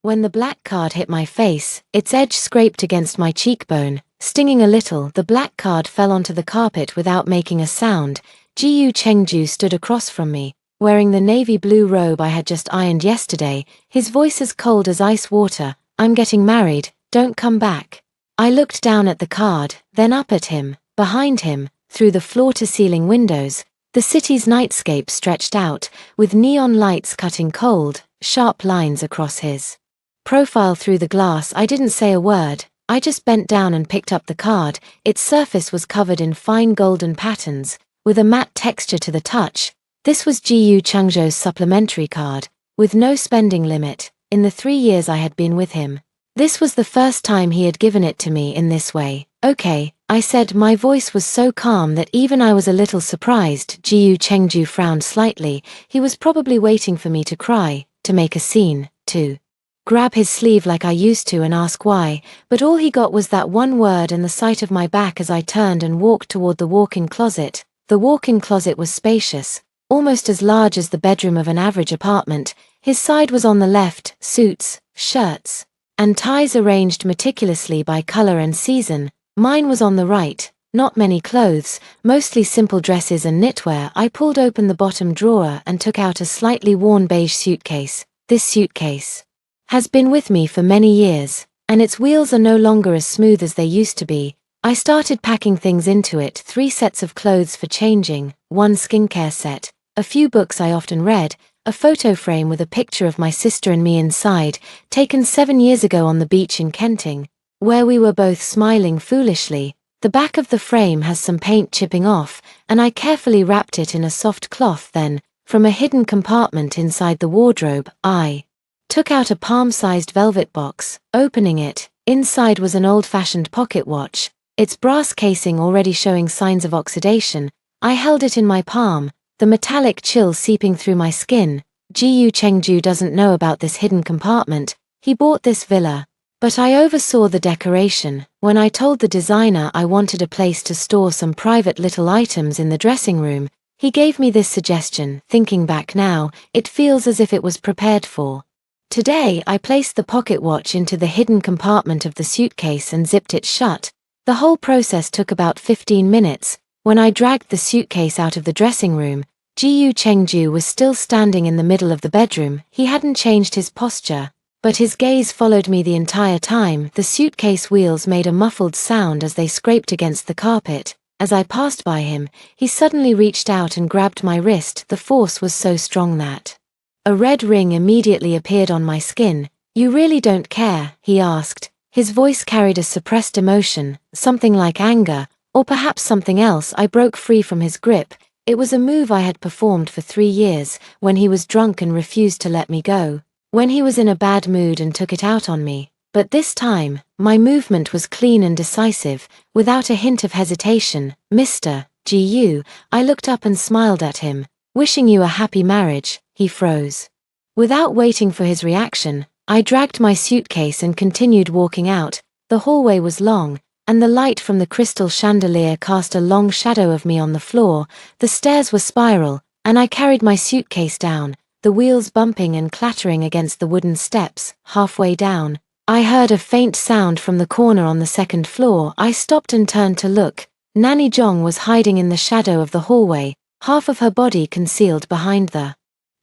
When the black card hit my face, its edge scraped against my cheekbone, stinging a little. The black card fell onto the carpet without making a sound. Ji-Yu Chengju stood across from me, wearing the navy blue robe I had just ironed yesterday, his voice as cold as ice water. "I'm getting married, don't come back." I looked down at the card, then up at him, behind him, through the floor-to-ceiling windows. The city's nightscape stretched out, with neon lights cutting cold, sharp lines across his profile through the glass. I didn't say a word, I just bent down and picked up the card. Its surface was covered in fine golden patterns, with a matte texture to the touch. This was Ji-Yu Chengju's supplementary card, with no spending limit, in the 3 years I had been with him. This was the first time he had given it to me in this way. "Okay," I said. My voice was so calm that even I was a little surprised. Ji-Yu Chengju frowned slightly. He was probably waiting for me to cry, to make a scene, to grab his sleeve like I used to and ask why, but all he got was that one word and the sight of my back as I turned and walked toward the walk-in closet. The walk-in closet was spacious, almost as large as the bedroom of an average apartment. His side was on the left, suits, shirts, and ties arranged meticulously by color and season. Mine was on the right, not many clothes, mostly simple dresses and knitwear. I pulled open the bottom drawer and took out a slightly worn beige suitcase. This suitcase has been with me for many years, and its wheels are no longer as smooth as they used to be. I started packing things into it: 3 sets of clothes for changing, 1 skincare set, a few books I often read, a photo frame with a picture of my sister and me inside, taken 7 years ago on the beach in Kenting, where we were both smiling foolishly. The back of the frame has some paint chipping off, and I carefully wrapped it in a soft cloth. Then, from a hidden compartment inside the wardrobe, I took out a palm-sized velvet box. Opening it, inside was an old-fashioned pocket watch, its brass casing already showing signs of oxidation. I held it in my palm, the metallic chill seeping through my skin. Ji-Yu Chengju doesn't know about this hidden compartment. He bought this villa, but I oversaw the decoration. When I told the designer I wanted a place to store some private little items in the dressing room, he gave me this suggestion. Thinking back now, it feels as if it was prepared for. Today I placed the pocket watch into the hidden compartment of the suitcase and zipped it shut. The whole process took about 15 minutes. When I dragged the suitcase out of the dressing room, Ji-Yu Chengju was still standing in the middle of the bedroom. He hadn't changed his posture, but his gaze followed me the entire time. The suitcase wheels made a muffled sound as they scraped against the carpet. As I passed by him, he suddenly reached out and grabbed my wrist. The force was so strong that a red ring immediately appeared on my skin. "You really don't care?" he asked. His voice carried a suppressed emotion, something like anger, or perhaps something else. I broke free from his grip. It was a move I had performed for 3 years, when he was drunk and refused to let me go, when he was in a bad mood and took it out on me. But this time, my movement was clean and decisive, without a hint of hesitation. "Mr. Ji-Yu," I looked up and smiled at him. "Wishing you a happy marriage." He froze. Without waiting for his reaction, I dragged my suitcase and continued walking out. The hallway was long, and the light from the crystal chandelier cast a long shadow of me on the floor. The stairs were spiral, and I carried my suitcase down, the wheels bumping and clattering against the wooden steps. Halfway down, I heard a faint sound from the corner on the 2nd floor. I stopped and turned to look. Nanny Zhong was hiding in the shadow of the hallway, half of her body concealed behind the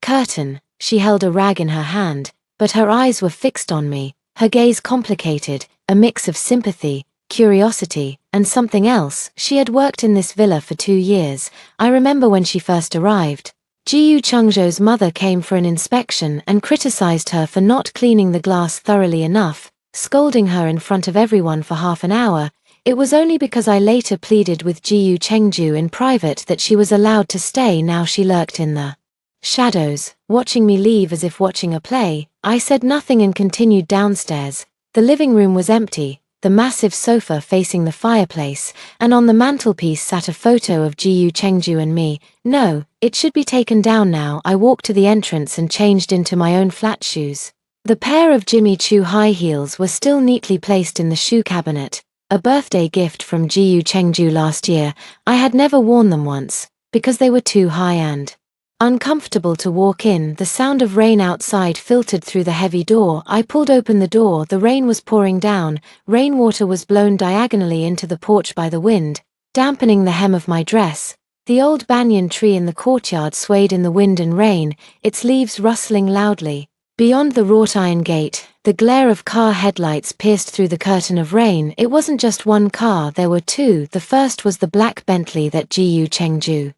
curtain. She held a rag in her hand, but her eyes were fixed on me, her gaze complicated, a mix of sympathy, curiosity, and something else. She had worked in this villa for 2 years. I remember when she first arrived. Ji-Yu Chengju's mother came for an inspection and criticized her for not cleaning the glass thoroughly enough, scolding her in front of everyone for half an hour. It was only because I later pleaded with Ji-Yu Chengju in private that she was allowed to stay. Now she lurked in the shadows, watching me leave as if watching a play. I said nothing and continued downstairs. The living room was empty, the massive sofa facing the fireplace, and on the mantelpiece sat a photo of Ji-Yu Chengju and me. No, it should be taken down now. I walked to the entrance and changed into my own flat shoes. The pair of Jimmy Choo high heels were still neatly placed in the shoe cabinet, a birthday gift from Ji-Yu Chengju last year. I had never worn them once, because they were too high and Uncomfortable to walk in, the sound of rain outside filtered through the heavy door. I pulled open the door. The rain was pouring down. Rainwater was blown diagonally into the porch by the wind, dampening the hem of my dress. The old banyan tree in the courtyard swayed in the wind and rain, its leaves rustling loudly. Beyond the wrought iron gate, the glare of car headlights pierced through the curtain of rain. It wasn't just one car, there were two. The first was the black Bentley that Jiyu Chengju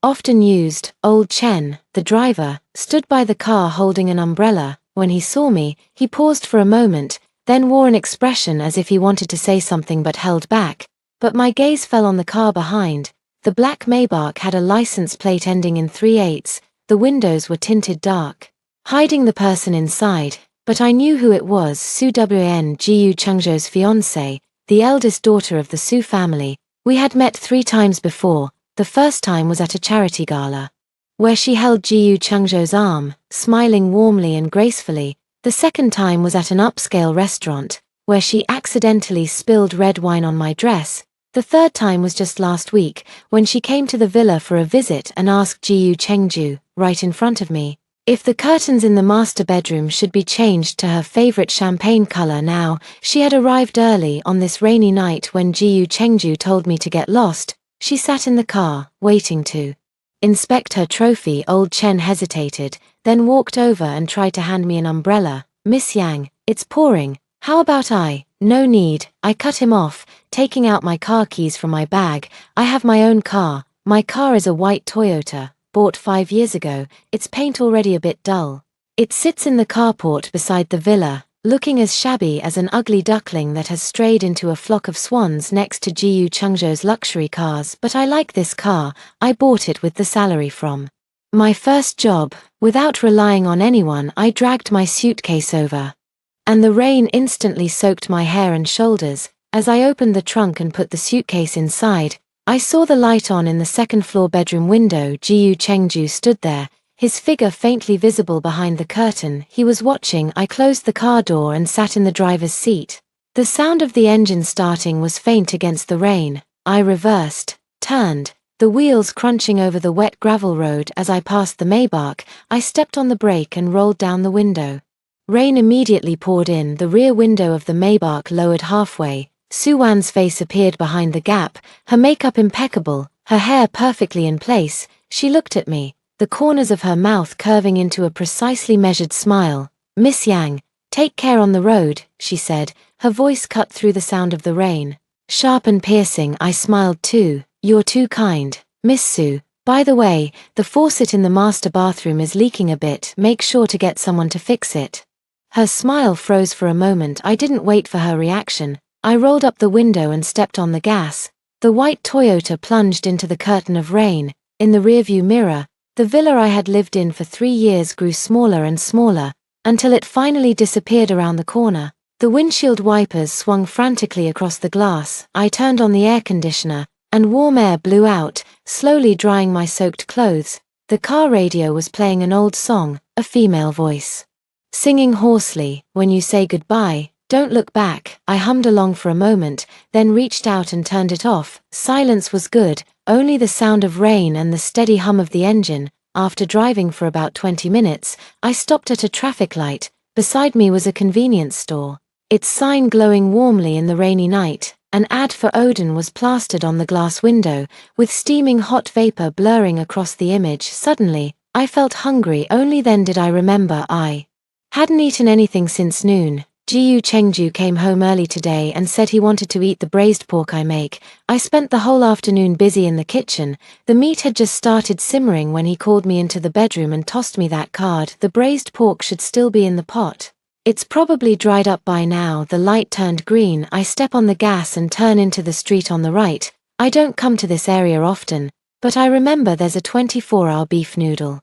often used. Old Chen, the driver, stood by the car holding an umbrella. When he saw me, he paused for a moment, then wore an expression as if he wanted to say something but held back. But my gaze fell on the car behind. The black Maybach had a license plate ending in 3/8. The windows were tinted dark, hiding the person inside, but I knew who it was. Su Wan, Jiyu Chengzhou's fiancée, the eldest daughter of the Su family. We had met 3 times before. The first time was at a charity gala, where she held Jiyu Chengzhou's arm, smiling warmly and gracefully. The second time was at an upscale restaurant, where she accidentally spilled red wine on my dress. The third time was just last week, when she came to the villa for a visit and asked Jiyu Chengju, right in front of me, if the curtains in the master bedroom should be changed to her favorite champagne color now. She had arrived early on this rainy night. When Jiyu Chengju told me to get lost, she sat in the car, waiting to inspect her trophy. Old Chen hesitated, then walked over and tried to hand me an umbrella. Miss Yang, it's pouring. How about I? No need, I cut him off, taking out my car keys from my bag. I have my own car. My car is a white Toyota, bought 5 years ago. Its paint already a bit dull. It sits in the carport beside the villa, looking as shabby as an ugly duckling that has strayed into a flock of swans next to Jiyu Chengzhou's luxury cars. But I like this car. I bought it with the salary from my first job. Without relying on anyone, I dragged my suitcase over, and the rain instantly soaked my hair and shoulders. As I opened the trunk and put the suitcase inside, I saw the light on in the second-floor bedroom window. Jiyu Chengju stood there, his figure faintly visible behind the curtain. He was watching. I closed the car door and sat in the driver's seat. The sound of the engine starting was faint against the rain. I reversed, turned, the wheels crunching over the wet gravel road. As I passed the Maybach, I stepped on the brake and rolled down the window. Rain immediately poured in. The rear window of the Maybach lowered halfway. Su Wan's face appeared behind the gap, her makeup impeccable, her hair perfectly in place. She looked at me, the corners of her mouth curving into a precisely measured smile. Miss Yang, take care on the road, she said, her voice cut through the sound of the rain. Sharp and piercing. I smiled too. You're too kind, Miss Su. By the way, the faucet in the master bathroom is leaking a bit. Make sure to get someone to fix it. Her smile froze for a moment. I didn't wait for her reaction. I rolled up the window and stepped on the gas. The white Toyota plunged into the curtain of rain. In the rearview mirror, the villa I had lived in for 3 years grew smaller and smaller, until it finally disappeared around the corner. The windshield wipers swung frantically across the glass. I turned on the air conditioner, and warm air blew out, slowly drying my soaked clothes. The car radio was playing an old song, a female voice singing hoarsely, "When you say goodbye, don't look back." I hummed along for a moment, then reached out and turned it off. Silence was good, only the sound of rain and the steady hum of the engine. After driving for about 20 minutes, I stopped at a traffic light. Beside me was a convenience store, its sign glowing warmly in the rainy night. An ad for Odin was plastered on the glass window, with steaming hot vapor blurring across the image. Suddenly, I felt hungry. Only then did I remember I hadn't eaten anything since noon. Jiyu Chengju came home early today and said he wanted to eat the braised pork I make. I spent the whole afternoon busy in the kitchen. The meat had just started simmering when he called me into the bedroom and tossed me that card. The braised pork should still be in the pot. It's probably dried up by now. The light turned green. I step on the gas and turn into the street on the right. I don't come to this area often, but I remember there's a 24-hour beef noodle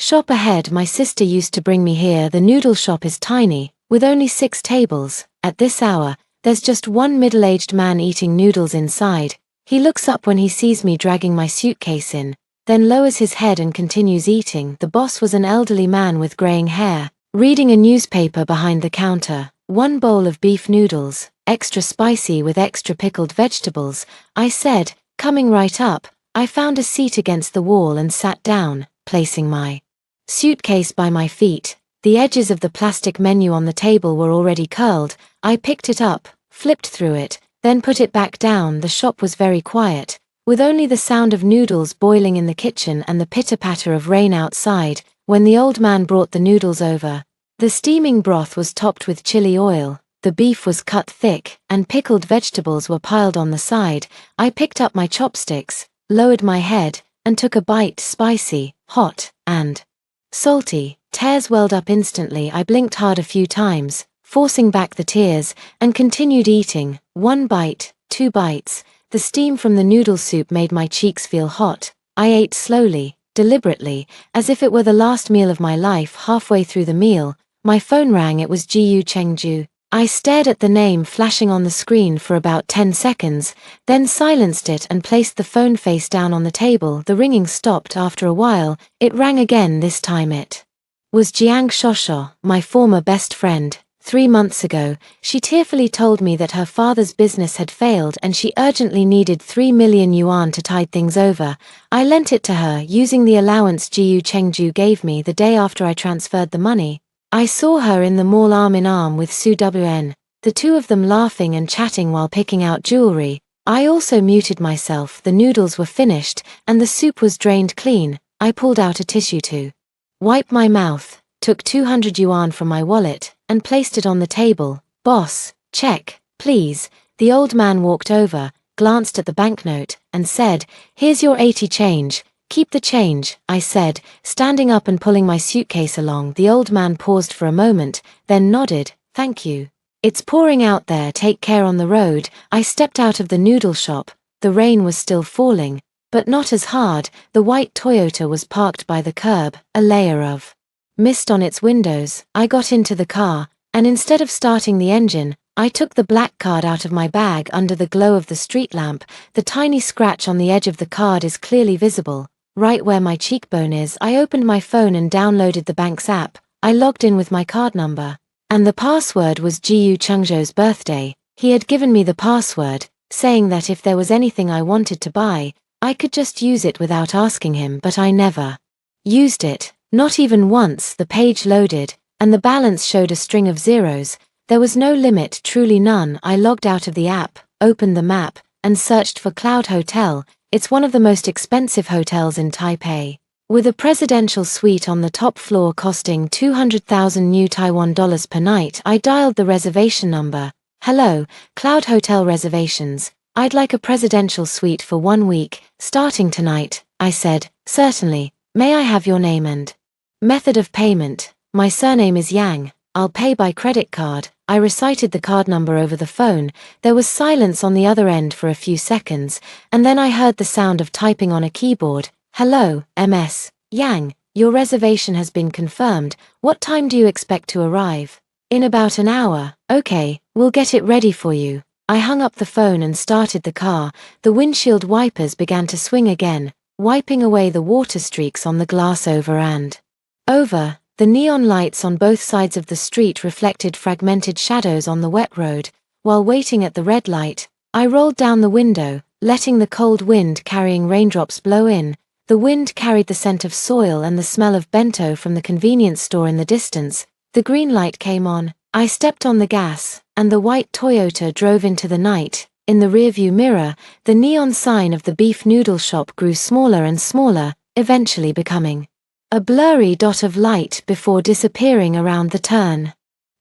shop ahead. My sister used to bring me here. The noodle shop is tiny, with only 6 tables. At this hour, there's just one middle-aged man eating noodles inside. He looks up when he sees me dragging my suitcase in, then lowers his head and continues eating. The boss was an elderly man with graying hair, reading a newspaper behind the counter. 1 bowl of beef noodles, extra spicy with extra pickled vegetables, I said, coming right up. I found a seat against the wall and sat down. placing my suitcase by my feet. The edges of the plastic menu on the table were already curled. I picked it up, flipped through it, then put it back down. The shop was very quiet, with only the sound of noodles boiling in the kitchen and the pitter-patter of rain outside. When the old man brought the noodles over, the steaming broth was topped with chili oil, the beef was cut thick, and pickled vegetables were piled on the side. I picked up my chopsticks, lowered my head, and took a bite. Spicy, hot, and salty. Tears welled up instantly. I blinked hard a few times, forcing back the tears, and continued eating. 1 bite, 2 bites. The steam from the noodle soup made my cheeks feel hot. I ate slowly, deliberately, as if it were the last meal of my life. Halfway through the meal, my phone rang. It was Jiyu Chengju. I stared at the name flashing on the screen for about 10 seconds, then silenced it and placed the phone face down on the table. The ringing stopped after a while. It rang again. This time it was Jiang Shosho, my former best friend. 3 months ago, she tearfully told me that her father's business had failed and she urgently needed 3 million yuan to tide things over. I lent it to her using the allowance Jiyu Chengju gave me the day after I transferred the money. I saw her in the mall arm in arm with Su Wn, the two of them laughing and chatting while picking out jewelry. I also muted myself. The noodles were finished and the soup was drained clean. I pulled out a tissue to wipe my mouth, took 200 yuan from my wallet, and placed it on the table. Boss, check, please. The old man walked over, glanced at the banknote, and said, "Here's your 80 change. Keep the change," I said, standing up and pulling my suitcase along. The old man paused for a moment, then nodded, "Thank you. It's pouring out there. Take care on the road." I stepped out of the noodle shop. The rain was still falling, but not as hard. The white Toyota was parked by the curb, a layer of mist on its windows. I got into the car, and instead of starting the engine, I took the black card out of my bag. Under the glow of the street lamp, the tiny scratch on the edge of the card is clearly visible, right where my cheekbone is. I opened my phone and downloaded the bank's app. I logged in with my card number, and the password was Jiyu Chengzhou's birthday. He had given me the password, saying that if there was anything I wanted to buy, I could just use it without asking him, but I never used it. Not even once. The page loaded, and the balance showed a string of zeros. There was no limit, truly none. I logged out of the app, opened the map, and searched for Cloud Hotel. It's one of the most expensive hotels in Taipei, with a presidential suite on the top floor costing 200,000 new Taiwan dollars per night. I dialed the reservation number. "Hello, Cloud Hotel Reservations. I'd like a presidential suite for 1 week, starting tonight," I said. "Certainly. May I have your name and method of payment?" "My surname is Yang. I'll pay by credit card." I recited the card number over the phone. There was silence on the other end for a few seconds, and then I heard the sound of typing on a keyboard. "Hello, MS. Yang, your reservation has been confirmed. What time do you expect to arrive?" "In about an hour." "Okay, we'll get it ready for you." I hung up the phone and started the car. The windshield wipers began to swing again, wiping away the water streaks on the glass over and over. The neon lights on both sides of the street reflected fragmented shadows on the wet road. While waiting at the red light, I rolled down the window, letting the cold wind carrying raindrops blow in. The wind carried the scent of soil and the smell of bento from the convenience store in the distance. The green light came on. I stepped on the gas, and the white Toyota drove into the night. In the rearview mirror, the neon sign of the beef noodle shop grew smaller and smaller, eventually becoming a blurry dot of light before disappearing around the turn.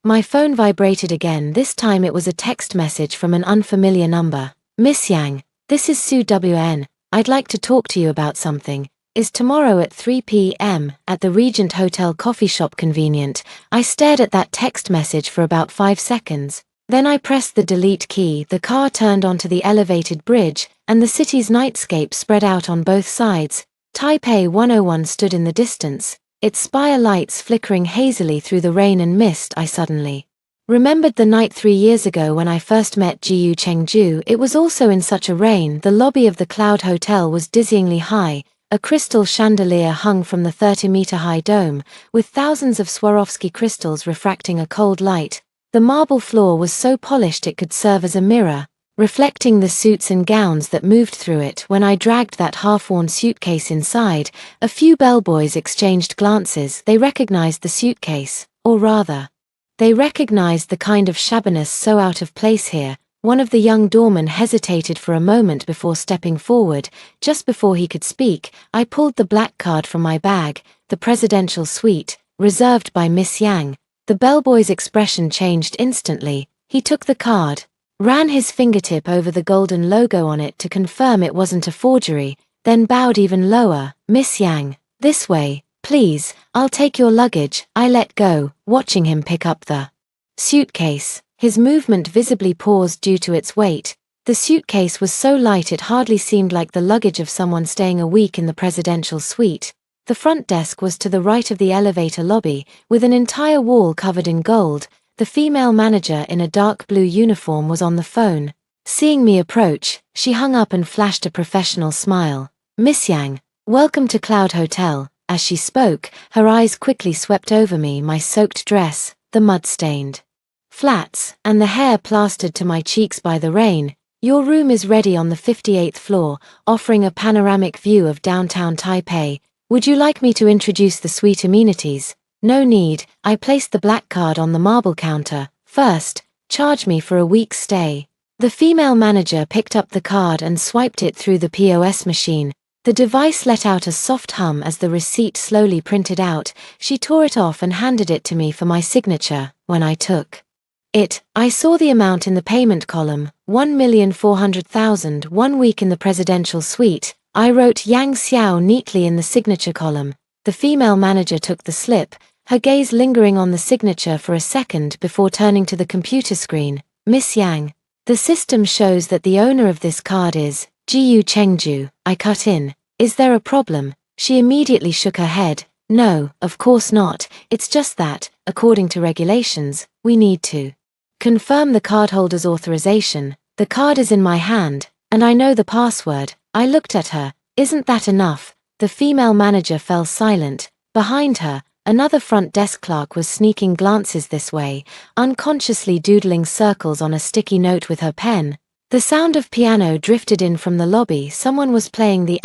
My phone vibrated again. This time it was a text message from an unfamiliar number. "Miss Yang, this is Su Wn. I'd like to talk to you about something. Is tomorrow at 3 p.m. at the Regent Hotel coffee shop convenient?" I stared at that text message for about 5 seconds. Then I pressed the delete key. The car turned onto the elevated bridge, and the city's nightscape spread out on both sides. Taipei 101 stood in the distance, its spire lights flickering hazily through the rain and mist. I suddenly remembered the night 3 years ago when I first met Jiyu Chengju. It was also in such a rain. The lobby of the Cloud Hotel was dizzyingly high. A crystal chandelier hung from the 30-meter-high dome, with thousands of Swarovski crystals refracting a cold light. The marble floor was so polished it could serve as a mirror. reflecting the suits and gowns that moved through it. When I dragged that half-worn suitcase inside, a few bellboys exchanged glances. They recognized the suitcase, or rather, they recognized the kind of shabbiness so out of place here. One of the young doormen hesitated for a moment before stepping forward. Just before he could speak, I pulled the black card from my bag, the presidential suite, reserved by Miss Yang. The bellboy's expression changed instantly. He took the card, ran his fingertip over the golden logo on it to confirm it wasn't a forgery, then bowed even lower. Miss Yang, this way, please, I'll take your luggage. I let go, watching him pick up the suitcase. His movement visibly paused due to its weight. The suitcase was so light it hardly seemed like the luggage of someone staying a week in the presidential suite. The front desk was to the right of the elevator lobby, with an entire wall covered in gold. The female manager in a dark blue uniform was on the phone. Seeing me approach, she hung up and flashed a professional smile. Miss Yang, welcome to Cloud Hotel. As she spoke, her eyes quickly swept over me, my soaked dress, the mud-stained flats, and the hair plastered to my cheeks by the rain. Your room is ready on the 58th floor, offering a panoramic view of downtown Taipei. Would you like me to introduce the suite amenities? No need. I placed the black card on the marble counter. First, charge me for a week's stay. The female manager picked up the card and swiped it through the POS machine. The device let out a soft hum as the receipt slowly printed out. She tore it off and handed it to me for my signature. When I took it, I saw the amount in the payment column, 1,400,000. 1 week in the presidential suite. I wrote Yang Xiao neatly in the signature column. The female manager took the slip, her gaze lingering on the signature for a second before turning to the computer screen. Miss Yang, the system shows that the owner of this card is Jiyu Chengju. I cut in. Is there a problem? She immediately shook her head. No, of course not. It's just that, according to regulations, we need to confirm the cardholder's authorization. The card is in my hand, and I know the password. I looked at her. Isn't that enough? The female manager fell silent. Behind her, another front desk clerk was sneaking glances this way, unconsciously doodling circles on a sticky note with her pen. The sound of piano drifted in from the lobby. Someone was playing the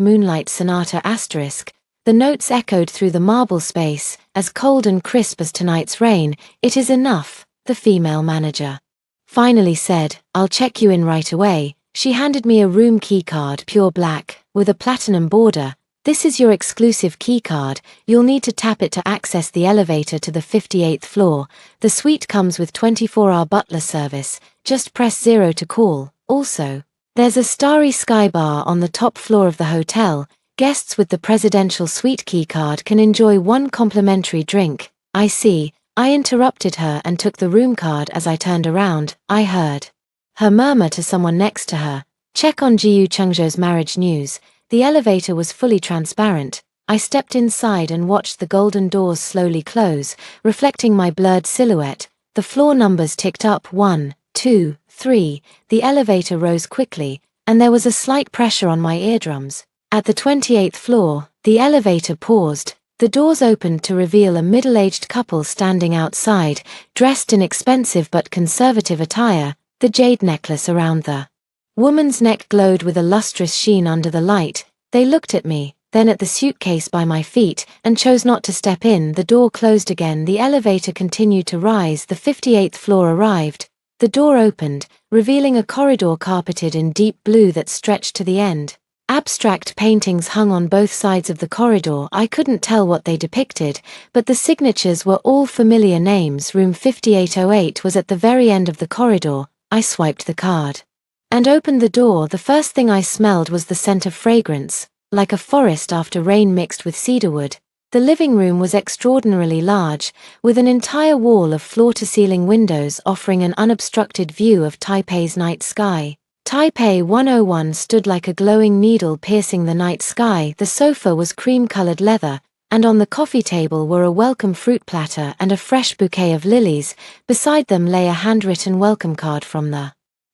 Moonlight Sonata *. The notes echoed through the marble space, as cold and crisp as tonight's rain. It is enough, the female manager finally said. I'll check you in right away. She handed me a room key card, pure black, with a platinum border. This is your exclusive key card. You'll need to tap it to access the elevator to the 58th floor. The suite comes with 24-hour butler service. Just press 0 to call. Also, there's a Starry Sky bar on the top floor of the hotel. Guests with the presidential suite key card can enjoy 1 complimentary drink. I see. I interrupted her and took the room card. As I turned around, I heard her murmur to someone next to her, check on Jiyu Chengzhou's marriage news. The elevator was fully transparent. I stepped inside and watched the golden doors slowly close, reflecting my blurred silhouette. The floor numbers ticked up 1, 2, 3. The elevator rose quickly, and there was a slight pressure on my eardrums. At the 28th floor, the elevator paused. The doors opened to reveal a middle-aged couple standing outside, dressed in expensive but conservative attire. The jade necklace around the woman's neck glowed with a lustrous sheen under the light. They looked at me, then at the suitcase by my feet, and chose not to step in. The door closed again. The elevator continued to rise. The 58th floor arrived. The door opened, revealing a corridor carpeted in deep blue that stretched to the end. Abstract paintings hung on both sides of the corridor. I couldn't tell what they depicted, but the signatures were all familiar names. Room 5808 was at the very end of the corridor. I swiped the card and opened the door. The first thing I smelled was the scent of fragrance, like a forest after rain mixed with cedarwood. The living room was extraordinarily large, with an entire wall of floor-to-ceiling windows offering an unobstructed view of Taipei's night sky. Taipei 101 stood like a glowing needle piercing the night sky. The sofa was cream-colored leather, and on the coffee table were a welcome fruit platter and a fresh bouquet of lilies. Beside them lay a handwritten welcome card from the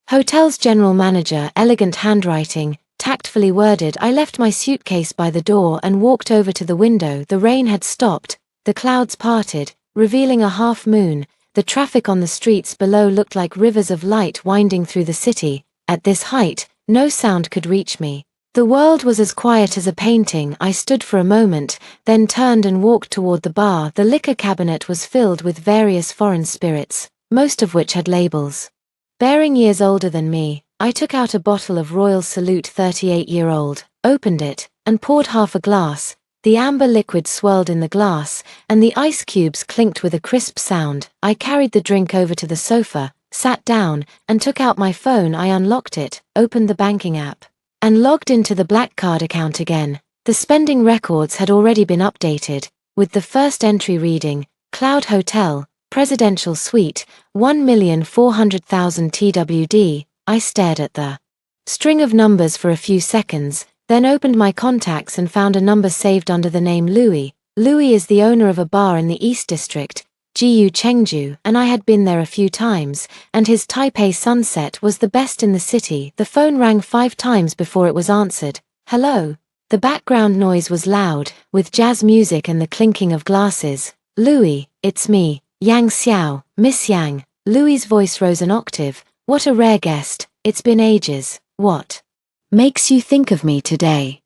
hotel's general manager, elegant handwriting, tactfully worded. I left my suitcase by the door and walked over to the window. The rain had stopped, the clouds parted, revealing a half moon. the traffic on the streets below looked like rivers of light winding through the city. At this height, no sound could reach me. The world was as quiet as a painting. I stood for a moment, then turned and walked toward the bar. The liquor cabinet was filled with various foreign spirits, most of which had labels bearing years older than me. I took out a bottle of Royal Salute 38-year-old, opened it, and poured half a glass. The amber liquid swirled in the glass, and the ice cubes clinked with a crisp sound. I carried the drink over to the sofa, sat down, and took out my phone. I unlocked it, opened the banking app, and logged into the Black Card account again. The spending records had already been updated, with the first entry reading, Cloud Hotel, Presidential Suite, 1,400,000 TWD. I stared at the string of numbers for a few seconds, then opened my contacts and found a number saved under the name Louis. Louis is the owner of a bar in the East District, GU Chengdu, and I had been there a few times, and his Taipei Sunset was the best in the city. The phone rang 5 times before it was answered. Hello? The background noise was loud, with jazz music and the clinking of glasses. Louis, it's me, Yang Xiao, Miss Yang. Louis's voice rose an octave. What a rare guest, it's been ages. What makes you think of me today?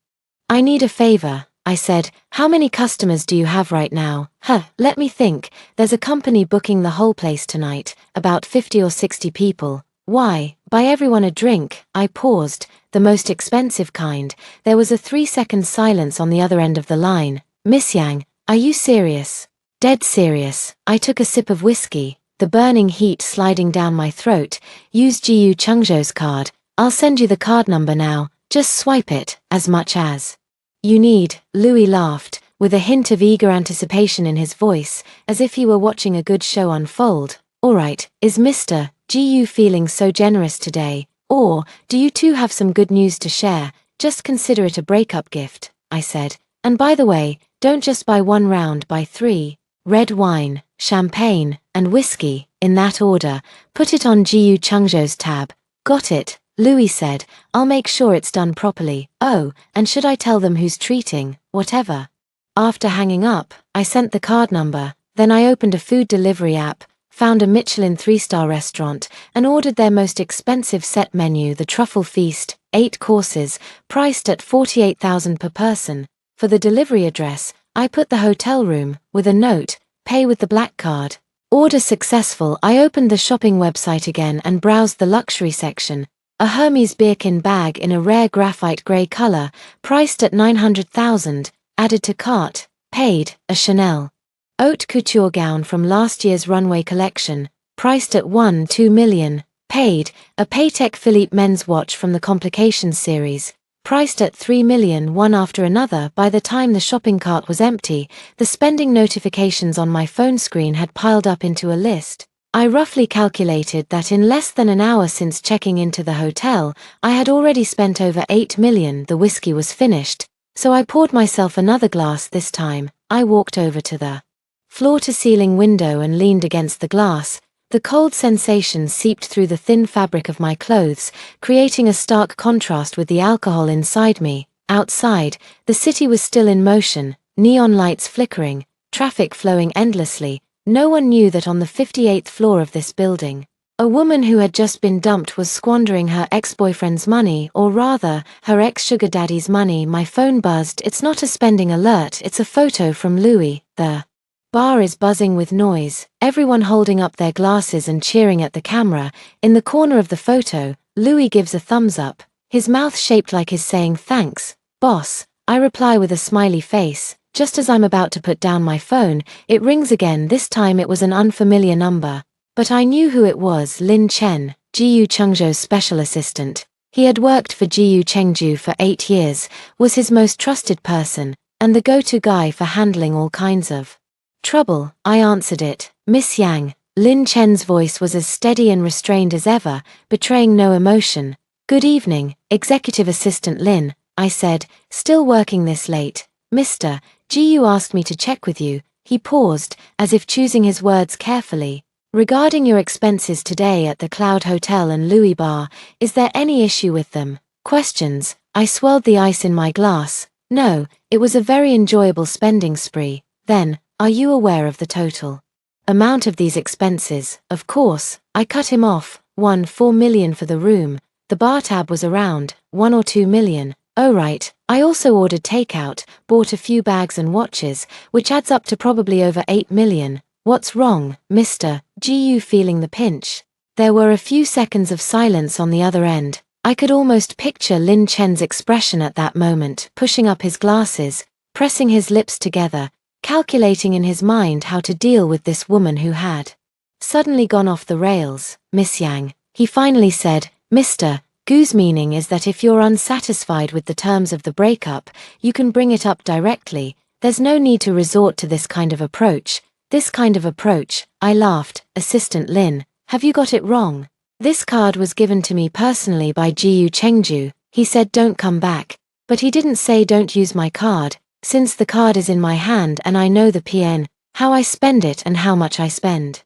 I need a favor, I said. How many customers do you have right now? Let me think. There's a company booking the whole place tonight, about 50 or 60 people. Why, buy everyone a drink. I paused. The most expensive kind. There was a 3-second silence on the other end of the line. Miss Yang, are you serious? Dead serious. I took a sip of whiskey, the burning heat sliding down my throat. Use GU Chengzhou's card. I'll send you the card number now. Just swipe it, as much as you need. Louis laughed, with a hint of eager anticipation in his voice, as if he were watching a good show unfold. All right, is Mr. GU feeling so generous today? Or, do you two have some good news to share? Just consider it a breakup gift, I said. And by the way, don't just buy 1 round, buy 3. Red wine, champagne, and whiskey, in that order. Put it on GU Chengzhou's tab. Got it, Louis said. I'll make sure it's done properly. Oh, and should I tell them who's treating? Whatever. After hanging up, I sent the card number. Then I opened a food delivery app, found a Michelin 3-star restaurant, and ordered their most expensive set menu, the Truffle Feast, 8 courses, priced at 48,000 per person. For the delivery address, I put the hotel room, with a note, pay with the Black Card. Order successful. I opened the shopping website again and browsed the luxury section. A Hermes Birkin bag in a rare graphite grey color, priced at 900,000, added to cart. Paid. A Chanel haute couture gown from last year's runway collection, priced at 1-2 million. Paid. A Patek Philippe men's watch from the Complications series, priced at 3 million. One after another. By the time the shopping cart was empty, the spending notifications on my phone screen had piled up into a list. I roughly calculated that in less than an hour since checking into the hotel, I had already spent over 8 million. The whiskey was finished, so I poured myself another glass this time. I walked over to the floor-to-ceiling window and leaned against the glass. The cold sensation seeped through the thin fabric of my clothes, creating a stark contrast with the alcohol inside me. Outside, the city was still in motion, neon lights flickering, traffic flowing endlessly. No one knew that on the 58th floor of this building, a woman who had just been dumped was squandering her ex-boyfriend's money, or rather, her ex-sugar daddy's money. My phone buzzed. It's not a spending alert, it's a photo from Louis. The bar is buzzing with noise, everyone holding up their glasses and cheering at the camera. In the corner of the photo, Louis gives a thumbs up, his mouth shaped like he's saying thanks, boss. I reply with a smiley face. Just as I'm about to put down my phone, it rings again. This time it was an unfamiliar number. But I knew who it was. Lin Chen, GU Chengzhou's special assistant. He had worked for GU Chengzhou for 8 years, was his most trusted person, and the go-to guy for handling all kinds of trouble. I answered it. Miss Yang. Lin Chen's voice was as steady and restrained as ever, betraying no emotion. Good evening, Executive Assistant Lin, I said, still working this late. Mr. GU asked me to check with you. He paused, as if choosing his words carefully. Regarding your expenses today at the Cloud Hotel and Louis Bar, is there any issue with them? Questions. I swirled the ice in my glass. No, it was a very enjoyable spending spree. Then, are you aware of the total amount of these expenses. Of course, I cut him off. 4 million for the room. The bar tab was around 1 or 2 million. Oh right, I also ordered takeout, bought a few bags and watches, which adds up to probably over 8 million. What's wrong, Mr. GU? Feeling the pinch. There were a few seconds of silence on the other end. I could almost picture Lin Chen's expression at that moment, pushing up his glasses, pressing his lips together, calculating in his mind how to deal with this woman who had suddenly gone off the rails. Miss Yang, he finally said, Mr. Gu's meaning is that if you're unsatisfied with the terms of the breakup, you can bring it up directly. There's no need to resort to this kind of approach. This kind of approach, I laughed. Assistant Lin, have you got it wrong? This card was given to me personally by Jiu Chengju. He said don't come back. But he didn't say don't use my card, since the card is in my hand and I know the PN, how I spend it and how much I spend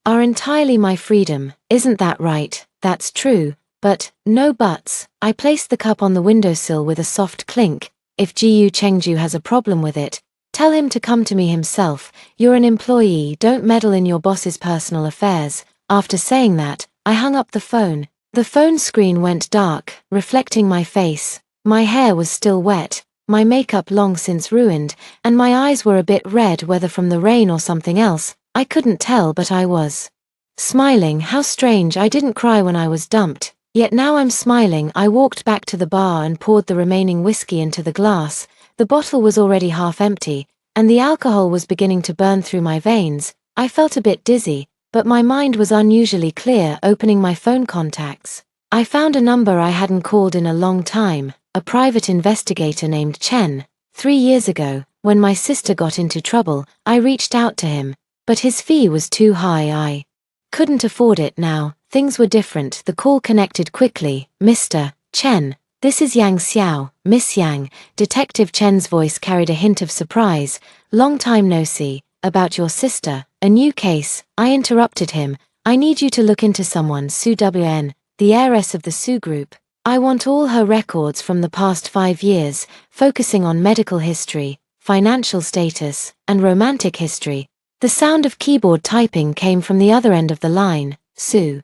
are entirely my freedom. Isn't that right? That's true. But, no buts. I placed the cup on the windowsill with a soft clink. If Jiu Chengju has a problem with it, tell him to come to me himself. You're an employee, don't meddle in your boss's personal affairs. After saying that, I hung up the phone. The phone screen went dark, reflecting my face. My hair was still wet, my makeup long since ruined, and my eyes were a bit red, whether from the rain or something else. I couldn't tell, but I was smiling. How strange, I didn't cry when I was dumped. Yet now I'm smiling. I walked back to the bar and poured the remaining whiskey into the glass. The bottle was already half empty, and the alcohol was beginning to burn through my veins. I felt a bit dizzy, but my mind was unusually clear. Opening my phone contacts, I found a number I hadn't called in a long time, a private investigator named Chen. 3 years ago, when my sister got into trouble, I reached out to him, but his fee was too high. I couldn't afford it now. Things were different. The call connected quickly. Mr. Chen, this is Yang Xiao. Miss Yang. Detective Chen's voice carried a hint of surprise. Long time no see. About your sister. A new case. I interrupted him. I need you to look into someone, Su Wn, the heiress of the Su Group. I want all her records from the past 5 years, focusing on medical history, financial status, and romantic history. The sound of keyboard typing came from the other end of the line. Su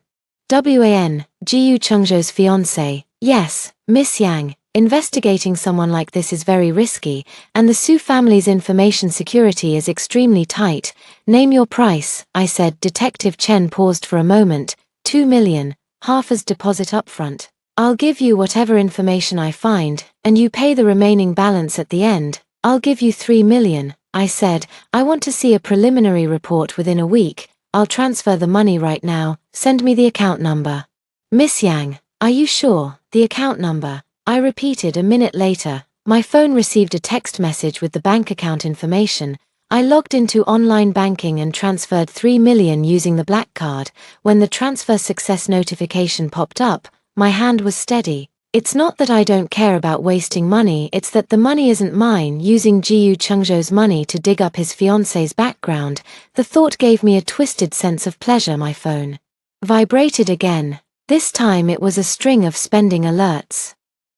Wan, Jiu Chengzhou's fiancé. Yes, Miss Yang, investigating someone like this is very risky, and the Su family's information security is extremely tight. Name your price, I said. Detective Chen paused for a moment. 2 million, half as deposit upfront. I'll give you whatever information I find, and you pay the remaining balance at the end. I'll give you 3 million, I said. I want to see a preliminary report within a week. I'll transfer the money right now. Send me the account number. Miss Yang, are you sure? The account number? I repeated. A minute later, my phone received a text message with the bank account information. I logged into online banking and transferred 3 million using the black card. When the transfer success notification popped up, my hand was steady. It's not that I don't care about wasting money, it's that the money isn't mine. Using Jiu Chengzhou's money to dig up his fiancé's background, the thought gave me a twisted sense of pleasure. My phone vibrated again. This time it was a string of spending alerts.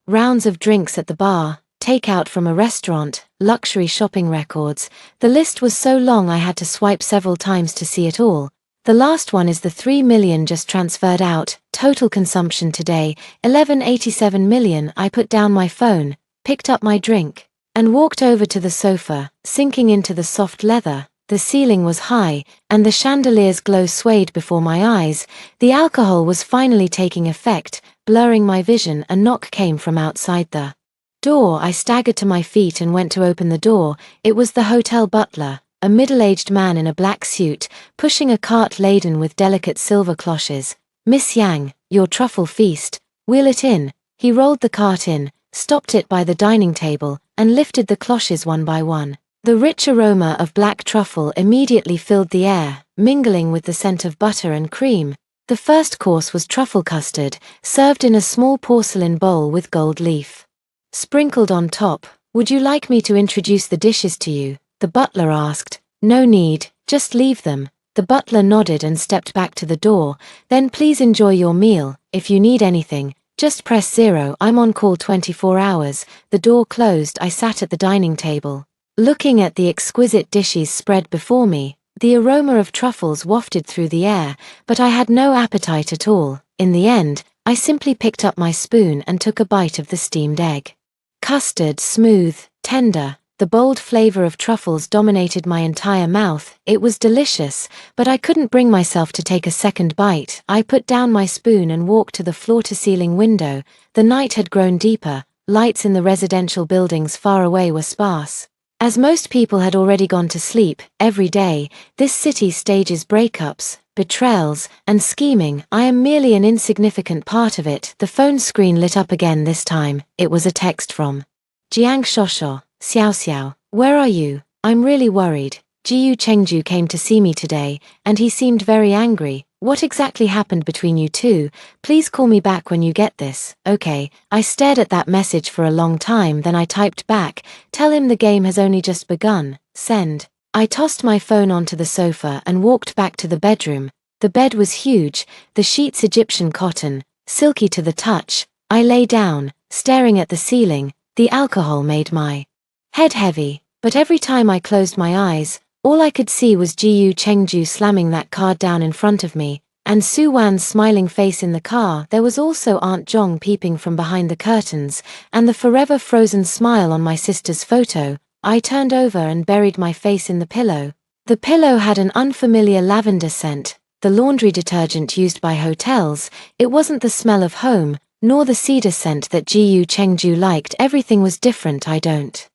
Rounds of drinks at the bar, takeout from a restaurant, luxury shopping records. The list was so long I had to swipe several times to see it all. The last one is the 3 million just transferred out. Total consumption today, 1187 million. I put down my phone, picked up my drink, and walked over to the sofa, sinking into the soft leather. The ceiling was high, and the chandelier's glow swayed before my eyes. The alcohol was finally taking effect, blurring my vision. A knock came from outside the door. I staggered to my feet and went to open the door. It was the hotel butler, a middle-aged man in a black suit, pushing a cart laden with delicate silver cloches. Miss Yang, your truffle feast. Wheel it in. He rolled the cart in, stopped it by the dining table, and lifted the cloches one by one. The rich aroma of black truffle immediately filled the air, mingling with the scent of butter and cream. The first course was truffle custard, served in a small porcelain bowl with gold leaf sprinkled on top. Would you like me to introduce the dishes to you? The butler asked. No need, just leave them. The butler nodded and stepped back to the door. Then please enjoy your meal. If you need anything, just press 0. I'm on call 24 hours. The door closed. I sat at the dining table, looking at the exquisite dishes spread before me. The aroma of truffles wafted through the air, but I had no appetite at all. In the end, I simply picked up my spoon and took a bite of the steamed egg. Custard, smooth, tender, the bold flavor of truffles dominated my entire mouth. It was delicious, but I couldn't bring myself to take a second bite. I put down my spoon and walked to the floor-to-ceiling window. The night had grown deeper, lights in the residential buildings far away were sparse. As most people had already gone to sleep, every day, this city stages breakups, betrayals, and scheming. I am merely an insignificant part of it. The phone screen lit up again this time. It was a text from Jiang Shosho. Xiao Xiao, where are you? I'm really worried. Jiyu Chengju came to see me today, and he seemed very angry. What exactly happened between you two? Please call me back when you get this. Okay. I stared at that message for a long time, then I typed back, tell him the game has only just begun. Send. I tossed my phone onto the sofa and walked back to the bedroom. The bed was huge, the sheets Egyptian cotton, silky to the touch. I lay down, staring at the ceiling. The alcohol made my head heavy, but every time I closed my eyes, all I could see was Jiyu Chengju slamming that card down in front of me, and Su Wan's smiling face in the car. There was also Aunt Zhong peeping from behind the curtains, and the forever frozen smile on my sister's photo. I turned over and buried my face in the pillow. The pillow had an unfamiliar lavender scent, the laundry detergent used by hotels. It wasn't the smell of home, nor the cedar scent that Jiyu Chengju liked. Everything was different. I don't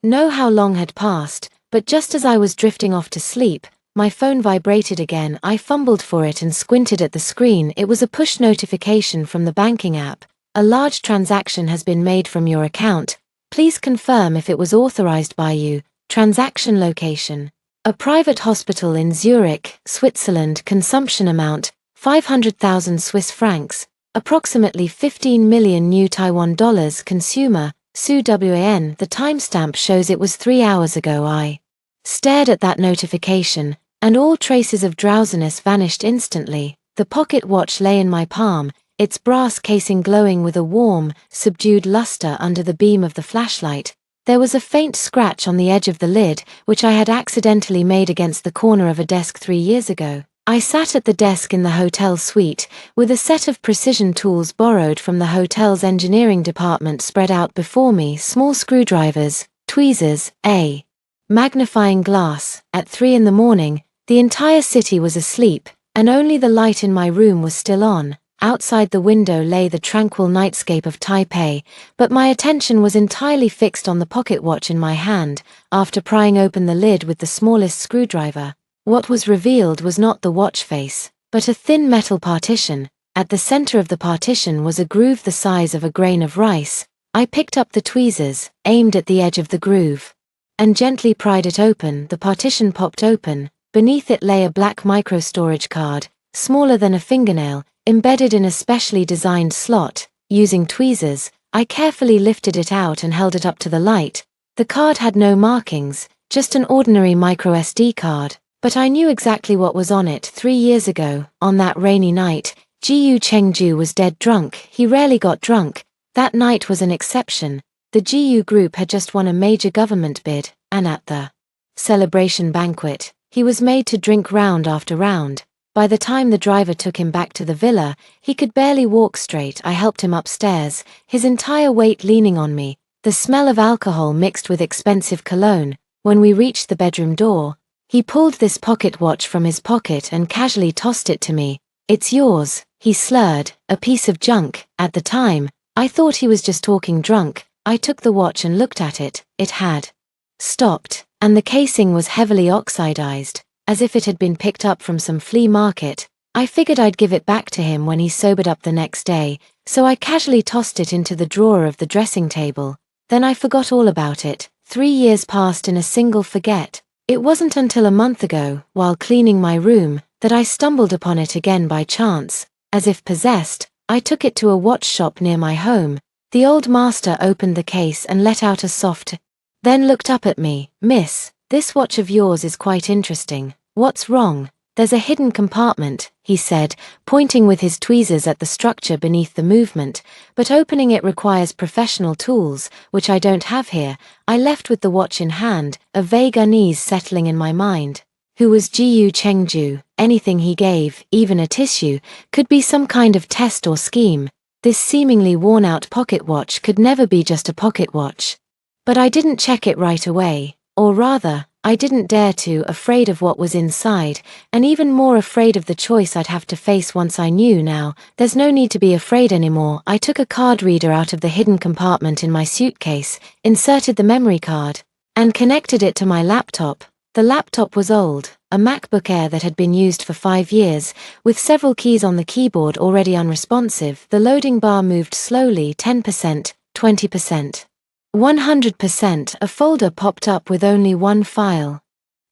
know how long had passed, but just as I was drifting off to sleep, my phone vibrated again. I fumbled for it and squinted at the screen. It was a push notification from the banking app. A large transaction has been made from your account. Please confirm if it was authorized by you. Transaction location: a private hospital in Zurich, Switzerland. Consumption amount: 500,000 Swiss francs, approximately 15 million new Taiwan dollars. Consumer: Su Wan. The timestamp shows it was 3 hours ago. I stared at that notification, and all traces of drowsiness vanished instantly. The pocket watch lay in my palm, its brass casing glowing with a warm, subdued luster under the beam of the flashlight. There was a faint scratch on the edge of the lid, which I had accidentally made against the corner of a desk 3 years ago. I sat at the desk in the hotel suite, with a set of precision tools borrowed from the hotel's engineering department spread out before me: small screwdrivers, tweezers, a magnifying glass. At 3 in the morning, the entire city was asleep, and only the light in my room was still on. Outside the window lay the tranquil nightscape of Taipei, but my attention was entirely fixed on the pocket watch in my hand. After prying open the lid with the smallest screwdriver, what was revealed was not the watch face, but a thin metal partition. At the center of the partition was a groove the size of a grain of rice. I picked up the tweezers, aimed at the edge of the groove, and gently pried it open. The partition popped open. Beneath it lay a black micro-storage card, smaller than a fingernail, embedded in a specially designed slot. Using tweezers, I carefully lifted it out and held it up to the light. The card had no markings, just an ordinary micro SD card. But I knew exactly what was on it. 3 years ago, on that rainy night, Jiyu Chengju was dead drunk. He rarely got drunk. That night was an exception. The Jiyu Group had just won a major government bid, and at the celebration banquet, he was made to drink round after round. By the time the driver took him back to the villa, he could barely walk straight. I helped him upstairs, his entire weight leaning on me, the smell of alcohol mixed with expensive cologne. When we reached the bedroom door, he pulled this pocket watch from his pocket and casually tossed it to me. "It's yours," he slurred, "a piece of junk." At the time, I thought he was just talking drunk. I took the watch and looked at it. It had stopped, and the casing was heavily oxidized, as if it had been picked up from some flea market. I figured I'd give it back to him when he sobered up the next day, so I casually tossed it into the drawer of the dressing table. Then I forgot all about it. 3 years passed in a single forget. It wasn't until a month ago, while cleaning my room, that I stumbled upon it again by chance. As if possessed, I took it to a watch shop near my home. The old master opened the case and let out a soft, then looked up at me. "Miss, this watch of yours is quite interesting. What's wrong?" "There's a hidden compartment," he said, pointing with his tweezers at the structure beneath the movement, "but opening it requires professional tools, which I don't have here." I left with the watch in hand, a vague unease settling in my mind. Who was Jiyu Chengju? Anything he gave, even a tissue, could be some kind of test or scheme. This seemingly worn-out pocket watch could never be just a pocket watch. But I didn't check it right away, or rather, I didn't dare to, afraid of what was inside, and even more afraid of the choice I'd have to face once I knew. Now, there's no need to be afraid anymore. I took a card reader out of the hidden compartment in my suitcase, inserted the memory card, and connected it to my laptop. The laptop was old, a MacBook Air that had been used for 5 years, with several keys on the keyboard already unresponsive. The loading bar moved slowly, 10%, 20%. 100%. A folder popped up with only one file.